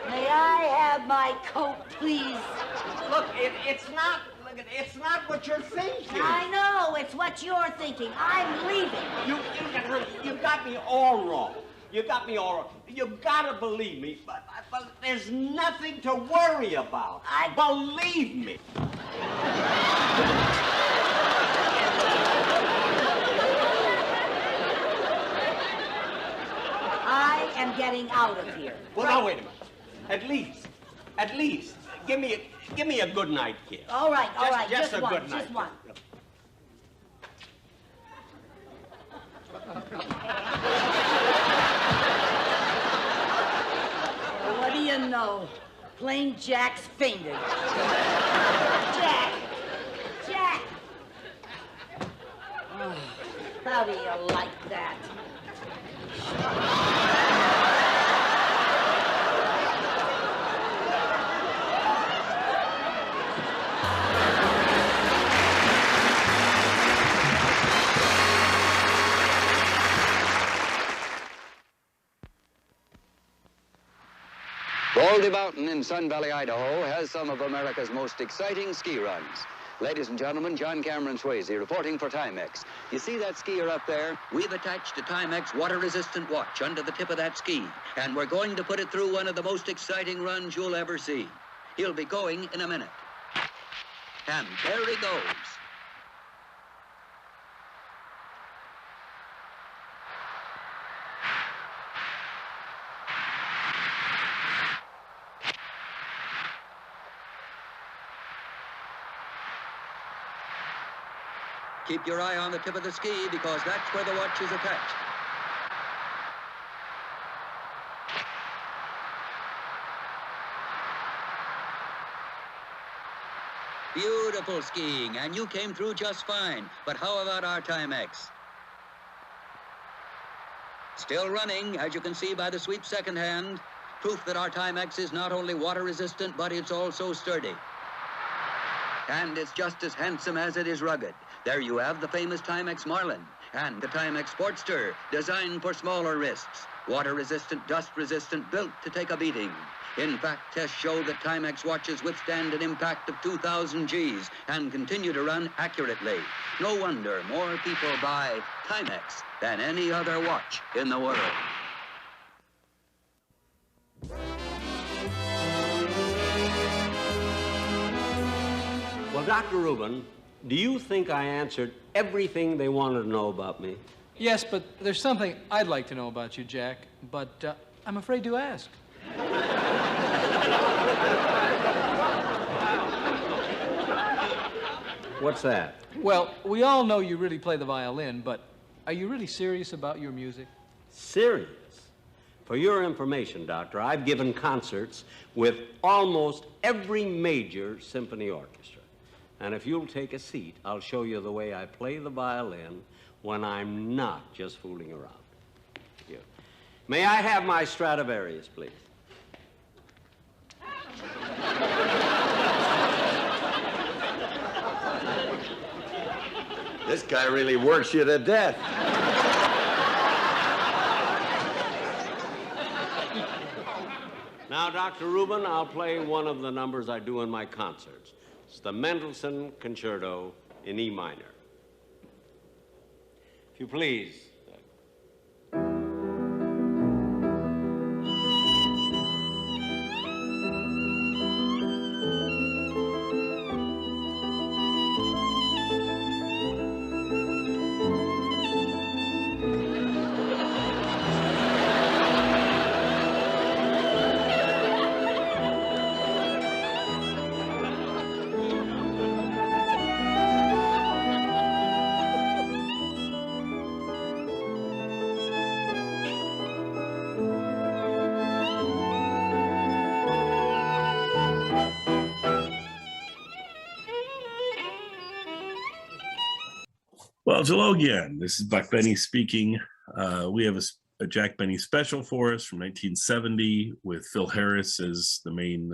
May I have my coat, please? Look, it's not what you're thinking. I know, it's what you're thinking. I'm leaving. You got me all wrong. You got me all wrong. You gotta believe me, but there's nothing to worry about. Believe me. I am getting out of here. Well, now wait a minute. At least, give me a good night kiss. All right. Just a one, good night. Just one. What do you know? Plain Jack's fainted. Jack! Oh, how do you like that? Baldy Mountain in Sun Valley, Idaho, has some of America's most exciting ski runs. Ladies and gentlemen, John Cameron Swayze reporting for Timex. You see that skier up there? We've attached a Timex water-resistant watch under the tip of that ski, and we're going to put it through one of the most exciting runs you'll ever see. He'll be going in a minute. And there he goes. Keep your eye on the tip of the ski because that's where the watch is attached. Beautiful skiing, and you came through just fine. But how about our Timex? Still running, as you can see by the sweep second hand. Proof that our Timex is not only water resistant, but it's also sturdy. And it's just as handsome as it is rugged. There you have the famous Timex Marlin and the Timex Sportster, designed for smaller wrists. Water-resistant, dust-resistant, built to take a beating. In fact, tests show that Timex watches withstand an impact of 2,000 Gs and continue to run accurately. No wonder more people buy Timex than any other watch in the world. Well, Dr. Rubin, do you think I answered everything they wanted to know about me? Yes, but there's something I'd like to know about you, Jack, but I'm afraid to ask. What's that? Well, we all know you really play the violin, but are you really serious about your music? Serious? For your information, Doctor, I've given concerts with almost every major symphony orchestra. And if you'll take a seat, I'll show you the way I play the violin when I'm not just fooling around. Here. May I have my Stradivarius, please? This guy really works you to death. Now, Dr. Rubin, I'll play one of the numbers I do in my concerts. It's the Mendelssohn Concerto in E minor. If you please. Well, hello again. This is Buck Benny speaking. We have a Jack Benny special for us from 1970 with Phil Harris as the main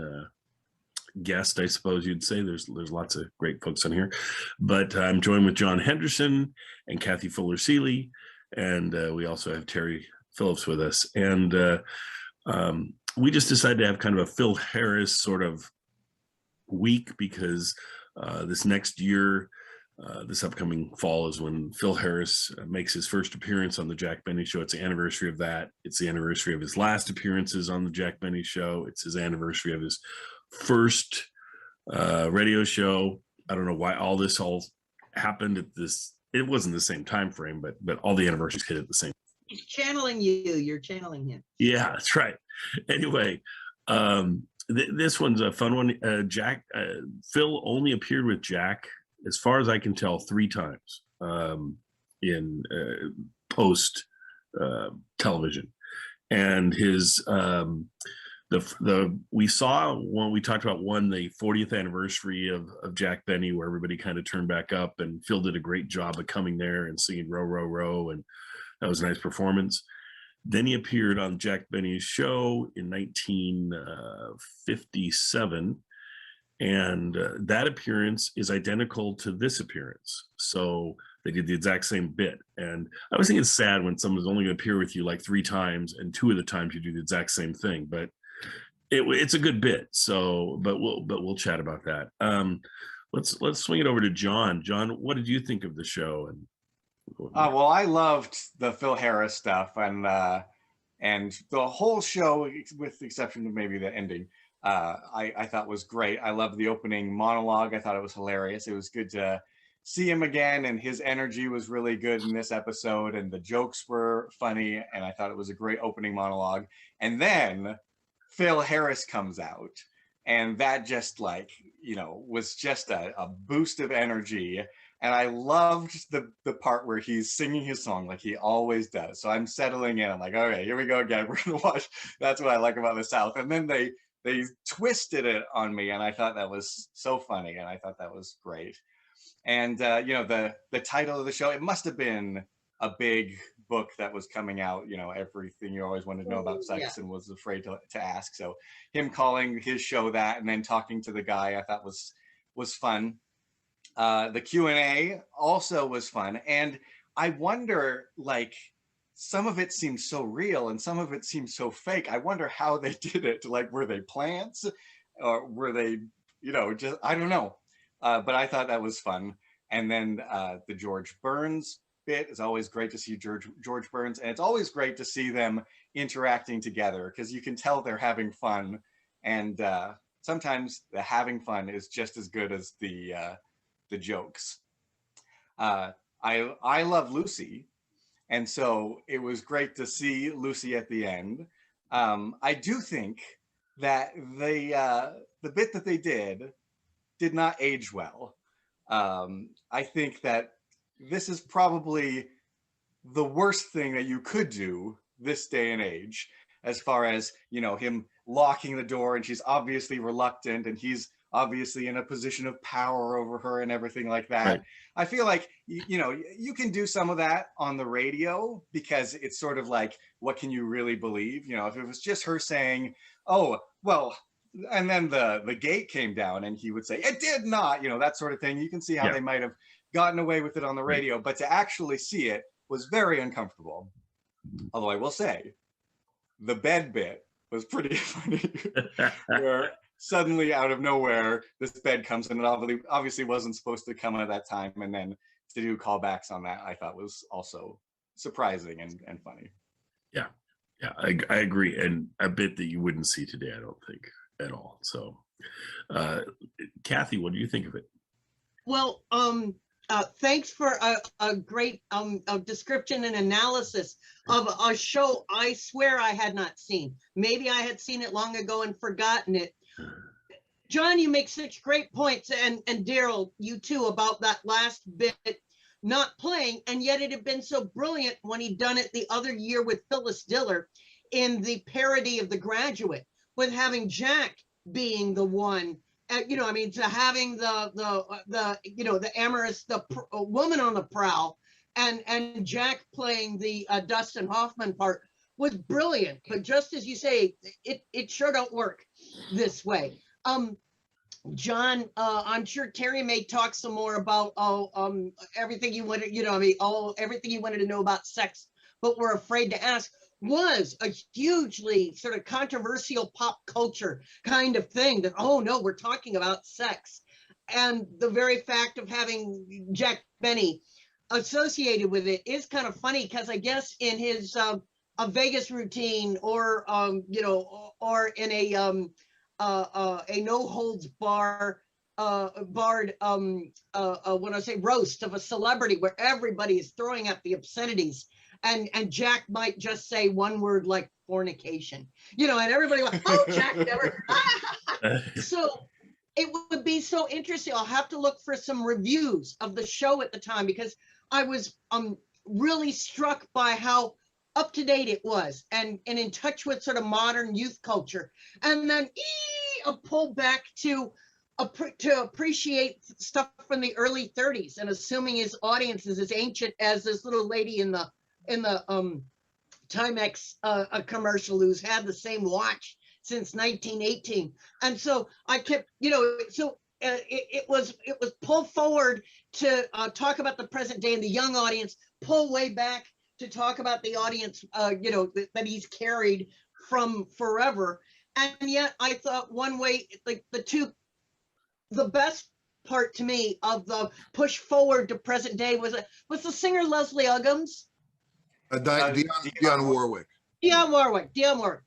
guest, I suppose you'd say. There's lots of great folks on here. But I'm joined with John Henderson and Kathy Fuller-Seeley, and we also have Terry Phillips with us. And we just decided to have kind of a Phil Harris sort of week because this next year, this upcoming fall is when Phil Harris makes his first appearance on the Jack Benny Show. It's the anniversary of that. It's the anniversary of his last appearances on the Jack Benny Show. It's his anniversary of his first radio show. I don't know why all happened at this. It wasn't the same time frame, but all the anniversaries hit at the same. He's channeling you. You're channeling him. Yeah, that's right. Anyway, this one's a fun one. Phil only appeared with Jack, as far as I can tell, 3 times in post television, and his we saw one. We talked about the 40th anniversary of Jack Benny, where everybody kind of turned back up, and Phil did a great job of coming there and singing "Row, Row, Row," and that was a nice performance. Then he appeared on Jack Benny's show in 1957. And that appearance is identical to this appearance. So they did the exact same bit. And I always think it's sad when someone's only going to appear with you like 3 times, and 2 of the times you do the exact same thing. But it's a good bit. So, but we'll chat about that. Let's swing it over to John. John, what did you think of the show? And well, I loved the Phil Harris stuff, and the whole show, with the exception of maybe the ending. I thought was great. I loved the opening monologue. I thought it was hilarious. It was good to see him again, and his energy was really good in this episode, and the jokes were funny, and I thought it was a great opening monologue. And then Phil Harris comes out, and that just was just a boost of energy. And I loved the part where he's singing his song like he always does. So I'm settling in. I'm like, okay, here we go again. We're gonna watch. That's what I like about the South. And then they twisted it on me, and I thought that was so funny, and I thought that was great. And the title of the show, it must have been a big book that was coming out, everything you always wanted to know about sex and was afraid to ask. So him calling his show that, and then talking to the guy, I thought was fun. The Q&A also was fun, and I wonder, some of it seems so real and some of it seems so fake. I wonder how they did it. Were they plants, or were they, just, I don't know. But I thought that was fun. And then the George Burns bit is always great to see George Burns. And it's always great to see them interacting together, because you can tell they're having fun. And sometimes the having fun is just as good as the jokes. I love Lucy. And so it was great to see Lucy at the end. I do think that the bit that they did not age well. I think that this is probably the worst thing that you could do this day and age, as far as, him locking the door, and she's obviously reluctant, and he's obviously in a position of power over her and everything like that. Right. I feel like, you can do some of that on the radio, because it's sort of like, what can you really believe? If it was just her saying, oh, well, and then the gate came down and he would say, it did not, that sort of thing. You can see how they might have gotten away with it on the radio, but to actually see it was very uncomfortable. Although I will say, the bed bit was pretty funny, where suddenly out of nowhere, this bed comes in. It obviously wasn't supposed to come at that time. And then to do callbacks on that, I thought was also surprising and funny. Yeah, yeah, I agree. And a bit that you wouldn't see today, I don't think, at all. So, Kathy, what do you think of it? Well, thanks for a great description and analysis of a show I swear I had not seen. Maybe I had seen it long ago and forgotten it. John, you make such great points, and Daryl, you too, about that last bit not playing, and yet it had been so brilliant when he'd done it the other year with Phyllis Diller in the parody of The Graduate, with having Jack being the one. You know, I mean, to having the amorous, woman on the prowl, and Jack playing the Dustin Hoffman part was brilliant. But just as you say, it sure don't work this way. John, I'm sure Terry may talk some more about everything you wanted, you know, I mean, everything you wanted to know about sex, but we're afraid to ask. Was a hugely sort of controversial pop culture kind of thing that, oh no, we're talking about sex. And the very fact of having Jack Benny associated with it is kind of funny, because I guess in his a Vegas routine, or you know, or in a no holds barred when I say roast of a celebrity where everybody is throwing up the obscenities, and Jack might just say one word like fornication, you know, and everybody went, oh, Jack never. So it would be so interesting. I'll have to look for some reviews of the show at the time, because I was really struck by how up to date it was, and in touch with sort of modern youth culture. And then a pull back to appreciate stuff from the early 30s, and assuming his audience is as ancient as this little lady in the Timex commercial who's had the same watch since 1918. And so I kept, you know, so it was pulled forward to talk about the present day and the young audience, pull way back to talk about the audience, you know, that he's carried from forever. And yet I thought one way, like the best part to me of the push forward to present day was the singer Leslie Uggams. Dionne Warwick. Dionne Warwick.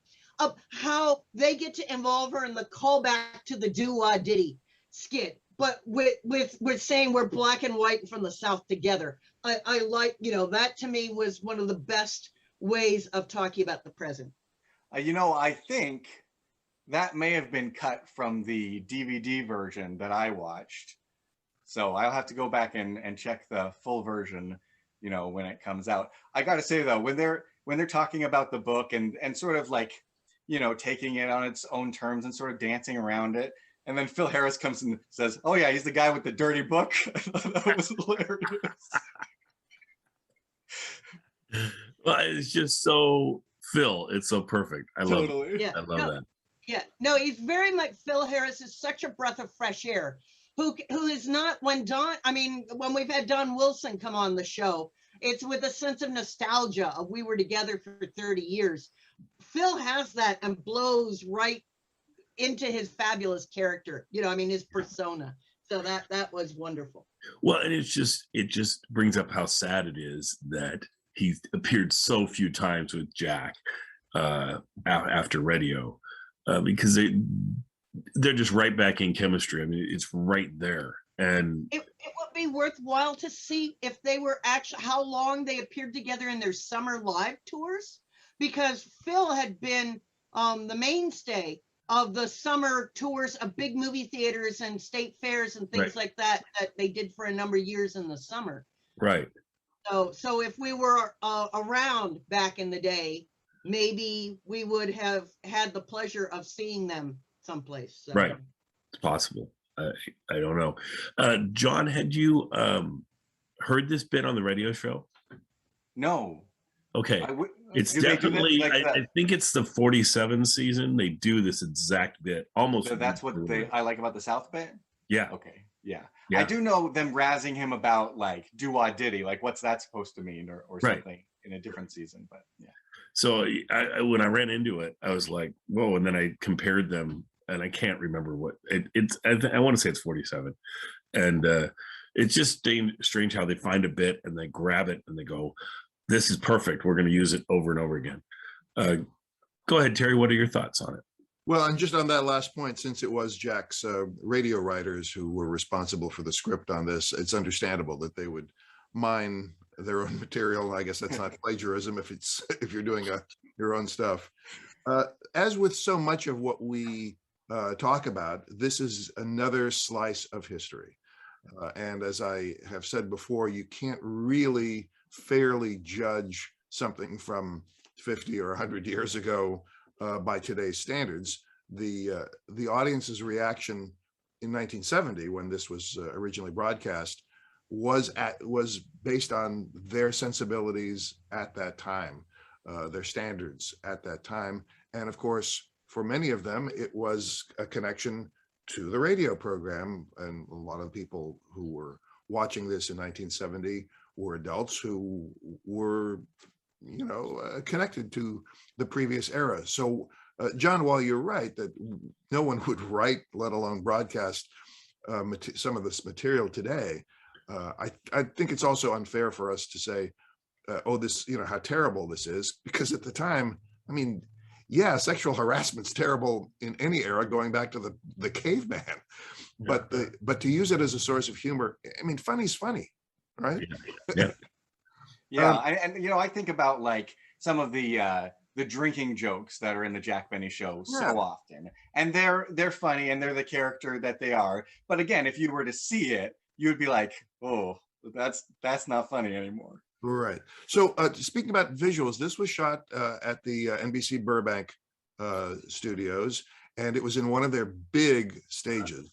How they get to involve her in the callback to the Dwadi skit, but with saying we're black and white from the South together. I like, you know, that to me was one of the best ways of talking about the present. You know, I think that may have been cut from the DVD version that I watched. So I'll have to go back and check the full version, you know, when it comes out. I got to say though, when they're talking about the book and sort of like, you know, taking it on its own terms and sort of dancing around it, and then Phil Harris comes and says, "Oh yeah, he's the guy with the dirty book." I thought that was hilarious. Well, it's just so Phil. It's so perfect. I love it. Yeah, I love that. Yeah, no, he's very much, Phil Harris is such a breath of fresh air. Who is not, when we've had Don Wilson come on the show, it's with a sense of nostalgia of we were together for 30 years. Phil has that and blows right into his fabulous character, you know, I mean, his persona. So that was wonderful. Well, and it just brings up how sad it is that he appeared so few times with Jack after radio, because they're just right back in chemistry. I mean, it's right there. And it would be worthwhile to see if they were actually, how long they appeared together in their summer live tours, because Phil had been the mainstay of the summer tours of big movie theaters and state fairs and things like that they did for a number of years in the summer. Right. So if we were around back in the day, maybe we would have had the pleasure of seeing them someplace. So. Right. It's possible. I don't know. John, had you heard this bit on the radio show? No. Okay. It's definitely, I think it's the 47 season. They do this exact bit almost. So that's what I like about the South bit? Yeah. Okay. Yeah. I do know them razzing him about like Dwadi, like what's that supposed to mean, or Right. something in a different season. But yeah. So when I ran into it, I was like, whoa. And then I compared them, and I can't remember what it's. I want to say it's 47. And it's just strange how they find a bit and they grab it and they go, this is perfect. We're going to use it over and over again. Go ahead, Terry. What are your thoughts on it? Well, and just on that last point, since it was Jack's radio writers who were responsible for the script on this, it's understandable that they would mine their own material. I guess that's not plagiarism if you're doing your own stuff. As with so much of what we talk about, this is another slice of history. And as I have said before, you can't really fairly judge something from 50 or 100 years ago by today's standards. The audience's reaction in 1970, when this was originally broadcast, was based on their sensibilities at that time, their standards at that time. And of course, for many of them, it was a connection to the radio program. And a lot of people who were watching this in 1970 were adults who were, connected to the previous era. So, John, while you're right that no one would write, let alone broadcast some of this material today, I think it's also unfair for us to say, this, how terrible this is, because at the time, I mean, yeah, sexual harassment's terrible in any era, going back to the caveman, but to use it as a source of humor, I mean, funny's funny, right? Yeah. I think about like some of the drinking jokes that are in the Jack Benny show so often, and they're funny and they're the character that they are. But again, if you were to see it, you would be like, oh, that's not funny anymore. Right. So speaking about visuals, this was shot at the NBC Burbank studios, and it was in one of their big stages.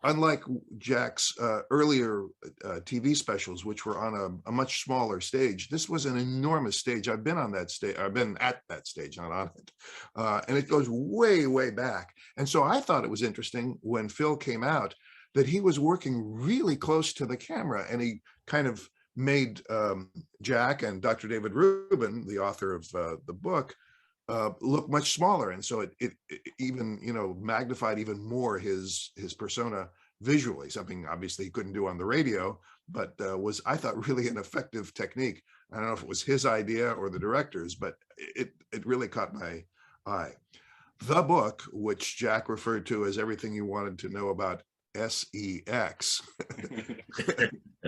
Unlike Jack's earlier TV specials, which were on a much smaller stage, this was an enormous stage. I've been on that stage. I've been at that stage, not on it. And it goes way, way back. And so I thought it was interesting when Phil came out that he was working really close to the camera, and he kind of made Jack and Dr. David Rubin, the author of the book, look much smaller. And so it even, magnified even more his persona visually, something obviously he couldn't do on the radio, but was, I thought, really an effective technique. I don't know if it was his idea or the director's, but it really caught my eye. The book, which Jack referred to as everything you wanted to know about SEX.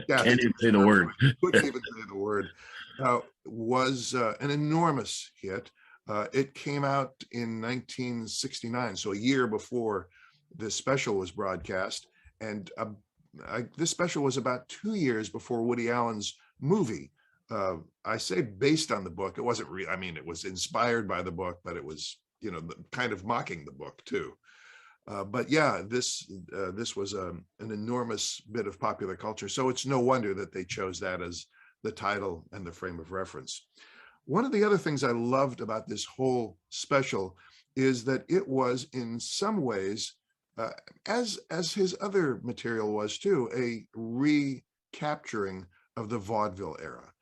Can't even say the word. Couldn't even say the word. Was an enormous hit. It came out in 1969, so a year before this special was broadcast. And this special was about 2 years before Woody Allen's movie. I say based on the book. It wasn't real. I mean, it was inspired by the book, but it was, kind of mocking the book too. But yeah, this was an enormous bit of popular culture. So it's no wonder that they chose that as the title and the frame of reference. One of the other things I loved about this whole special is that it was in some ways, as his other material was too, a recapturing of the vaudeville era,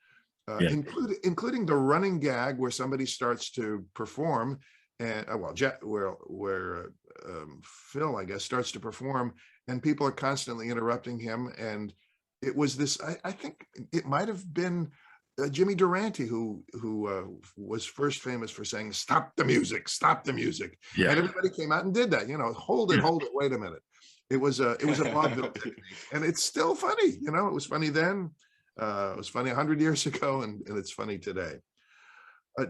including the running gag where somebody starts to perform, and where Phil, I guess, starts to perform, and people are constantly interrupting him. And it was this, I think it might have been Jimmy Durante who was first famous for saying, "Stop the music, stop the music." Yeah. And everybody came out and did that, hold it, wait a minute. It was a vaudeville technique, and it's still funny. It was funny then, it was funny 100 years ago, and it's funny today.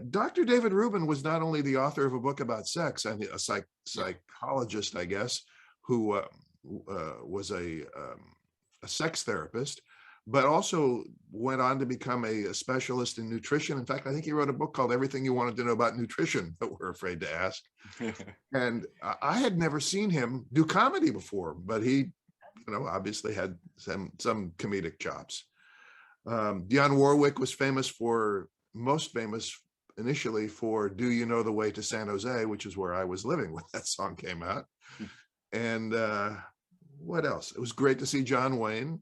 Dr. David Rubin was not only the author of a book about sex, and a psychologist, I guess, who was a sex therapist, but also went on to become a specialist in nutrition. In fact, I think he wrote a book called Everything You Wanted to Know About Nutrition That We're Afraid to Ask. And I had never seen him do comedy before, but he, obviously had some comedic chops. Dionne Warwick was most famous initially for Do You Know the Way to San Jose, which is where I was living when that song came out. And what else? It was great to see John Wayne.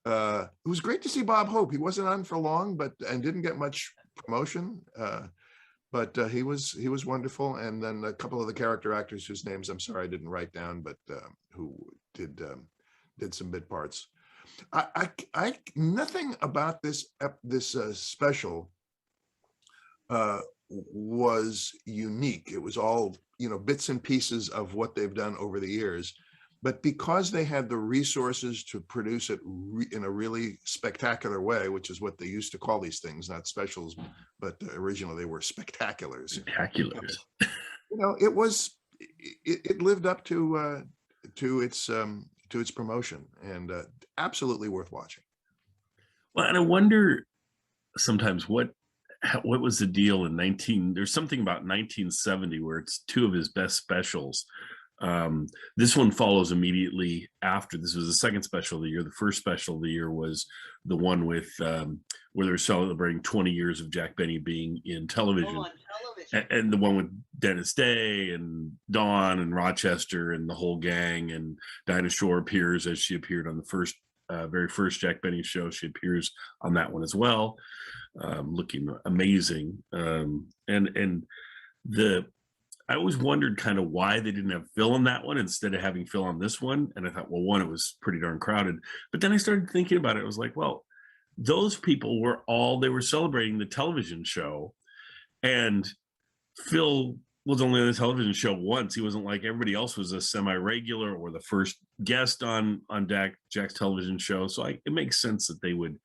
It was great to see Bob Hope. He wasn't on for long, and didn't get much promotion. But he was wonderful. And then a couple of the character actors whose names I'm sorry I didn't write down, but who did some bit parts. I nothing about this special was unique. It was all, bits and pieces of what they've done over the years. But because they had the resources to produce it in a really spectacular way, which is what they used to call these things, not specials, but originally they were spectaculars. Spectaculars. It lived up to its promotion, and absolutely worth watching. Well, and I wonder sometimes what was the deal there's something about 1970 where it's two of his best specials. This one follows immediately after. This was the second special of the year. The first special of the year was the one with where they're celebrating 20 years of Jack Benny being in television. On television. And the one with Dennis Day and Dawn and Rochester and the whole gang, and Dinah Shore appears as she appeared on the very first Jack Benny show. She appears on that one as well, looking amazing. I always wondered kind of why they didn't have Phil on that one instead of having Phil on this one. And I thought, well, one, it was pretty darn crowded. But then I started thinking about it. I was like, well, those people they were celebrating the television show. And Phil was only on the television show once. He wasn't like everybody else was a semi-regular or the first guest on Jack's television show. So it makes sense that they would,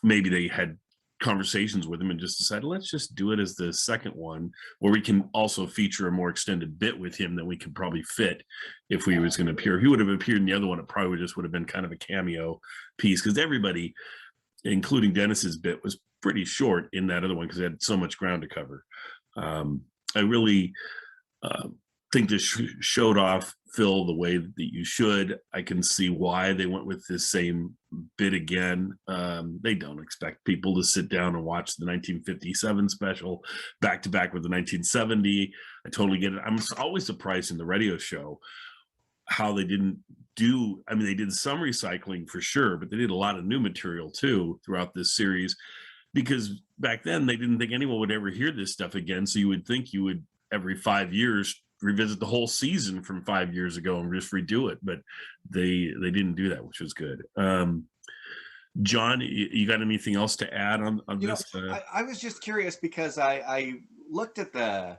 maybe they had conversations with him and just decided, let's just do it as the second one where we can also feature a more extended bit with him than we could probably fit if he was going to appear. If he would have appeared in the other one, it probably just would have been kind of a cameo piece, because everybody, including Dennis's bit, was pretty short in that other one because they had so much ground to cover. I really think this showed off Phil the way that you should. I can see why they went with this same bit again. They don't expect people to sit down and watch the 1957 special back to back with the 1970. I totally get it. I'm always surprised in the radio show how they didn't do, they did some recycling for sure, but they did a lot of new material too throughout this series, because back then they didn't think anyone would ever hear this stuff again. So you would think you would every 5 years revisit the whole season from 5 years ago and just redo it, but they didn't do that, which was good. John, you got anything else to add on this? I was just curious because I looked at the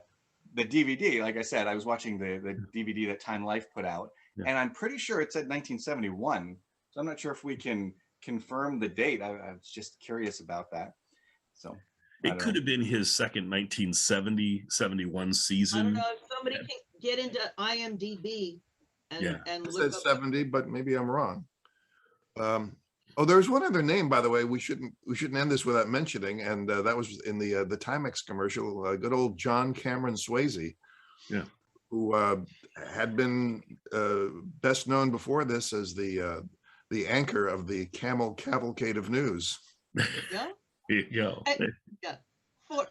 DVD. Like I said, I was watching the DVD that Time Life put out, and I'm pretty sure it said 1971. So I'm not sure if we can confirm the date. I was just curious about that. So it could have been his second 1970-71 season. I don't know if somebody can get into IMDb and It look says up 70, but maybe I'm wrong. There's one other name, by the way, we shouldn't end this without mentioning, and that was in the Timex commercial. Good old John Cameron Swayze, who had been best known before this as the anchor of the Camel Cavalcade of News. Yeah. Go. For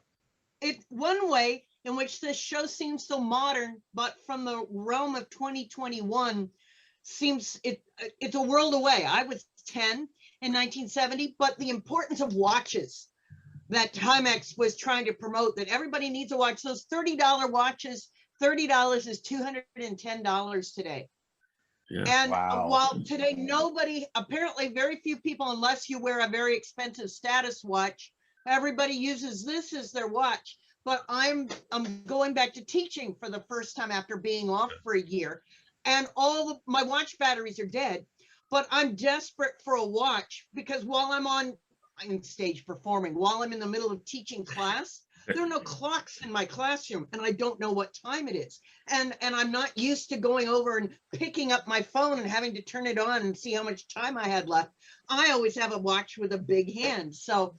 it, one way in which this show seems so modern, but from the realm of 2021, seems it's a world away. I was 10 in 1970, but the importance of watches that Timex was trying to promote, that everybody needs a watch. Those $30 watches, $30 is $210 today. Yeah. And while today apparently very few people, unless you wear a very expensive status watch, everybody uses this as their watch. But I'm going back to teaching for the first time after being off for a year, and my watch batteries are dead. But I'm desperate for a watch because while I'm on stage performing, while I'm in the middle of teaching class, there are no clocks in my classroom, and I don't know what time it is. And I'm not used to going over and picking up my phone and having to turn it on and see how much time I had left. I always have a watch with a big hand. So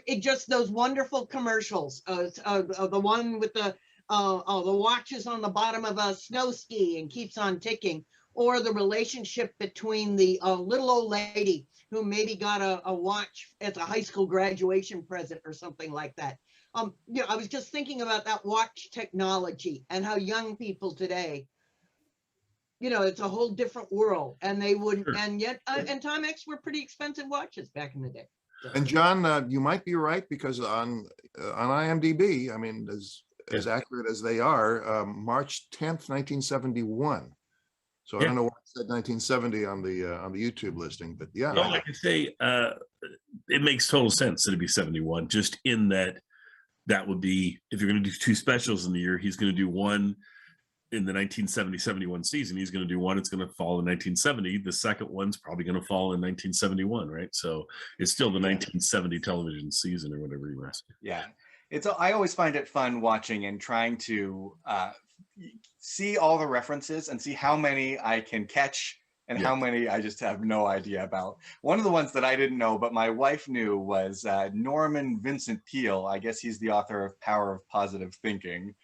it just those wonderful commercials, the one with the watches on the bottom of a snow ski and keeps on ticking, or the relationship between the little old lady who maybe got a watch as a high school graduation present or something like that. I was just thinking about that watch technology and how young people today you know, it's a whole different world, and they wouldn't, and yet, and Timex were pretty expensive watches back in the day. So. And John, you might be right, because on IMDb, I mean, as accurate as they are, March 10th, 1971. So I don't know why it said 1970 on the YouTube listing, but yeah. Well, like I say, it makes total sense that it'd be 71, just in that would be, if you're going to do 2 specials in the year, he's going to do one in the 1970-71 season. He's going to do one, it's going to fall in 1970. The second one's probably going to fall in 1971, right? So it's still the 1970 television season, or whatever you want to say. Yeah, I always find it fun watching and trying to see all the references and see how many I can catch and how many I just have no idea about. One of the ones that I didn't know, but my wife knew, was Norman Vincent Peale. I guess he's the author of Power of Positive Thinking.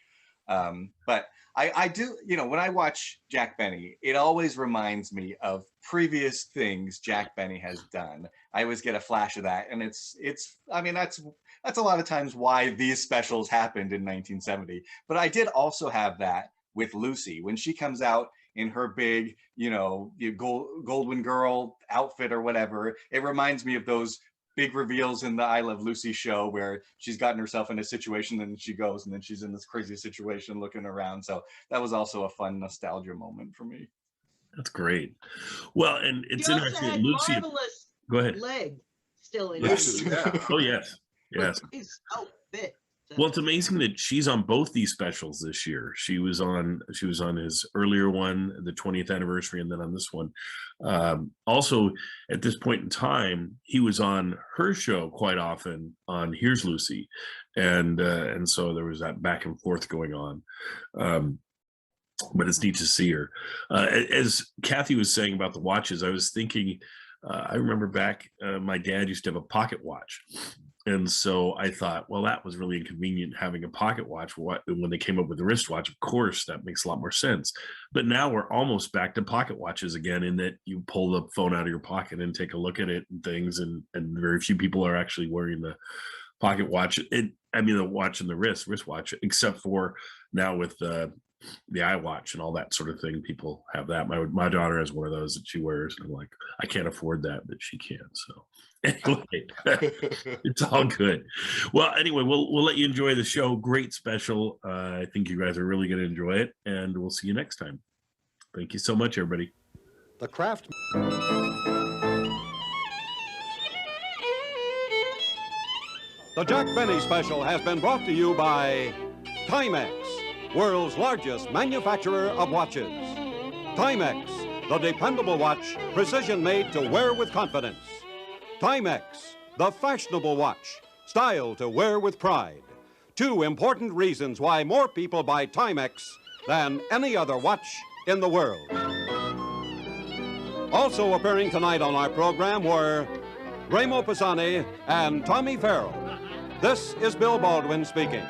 But I do, you know, when I watch Jack Benny, it always reminds me of previous things Jack Benny has done. I always get a flash of that. And I mean, that's a lot of times why these specials happened in 1970. But I did also have that with Lucy. When she comes out in her big, you know, Goldwyn Girl outfit or whatever, it reminds me of those big reveals in the I Love Lucy show, where she's gotten herself in a situation and she goes, and then she's in this crazy situation looking around. So that was also a fun nostalgia moment for me. That's great. Well, and it's interesting that Lucy. Marvelous Go ahead. leg still in Yes. Oh yes, yes. He's so fit. Well, it's amazing that she's on both these specials this year. She was on his earlier one, the 20th anniversary, and then on this one. Also, at this point in time, he was on her show quite often on Here's Lucy, and so there was that back and forth going on. But it's neat to see her. As Kathy was saying about the watches, I was thinking, I remember back, my dad used to have a pocket watch. And so I thought, well, that was really inconvenient having a pocket watch. When they came up with the wristwatch, of course, that makes a lot more sense. But now we're almost back to pocket watches again, in that you pull the phone out of your pocket and take a look at it and things. And very few people are actually wearing the pocket watch. The watch and the wristwatch, except for now with the iWatch and all that sort of thing. People have that. My daughter has one of those that she wears, and I'm like, I can't afford that, but she can. So anyway, it's all good. Well, anyway, we'll let you enjoy the show. Great special. I think you guys are really going to enjoy it, and we'll see you next time. Thank you so much, everybody. The Craft. The Jack Benny special has been brought to you by Timex, world's largest manufacturer of watches. Timex, the dependable watch, precision made to wear with confidence. Timex, the fashionable watch, style to wear with pride. 2 important reasons why more people buy Timex than any other watch in the world. Also appearing tonight on our program were Remo Pisani and Tommy Farrell. This is Bill Baldwin speaking.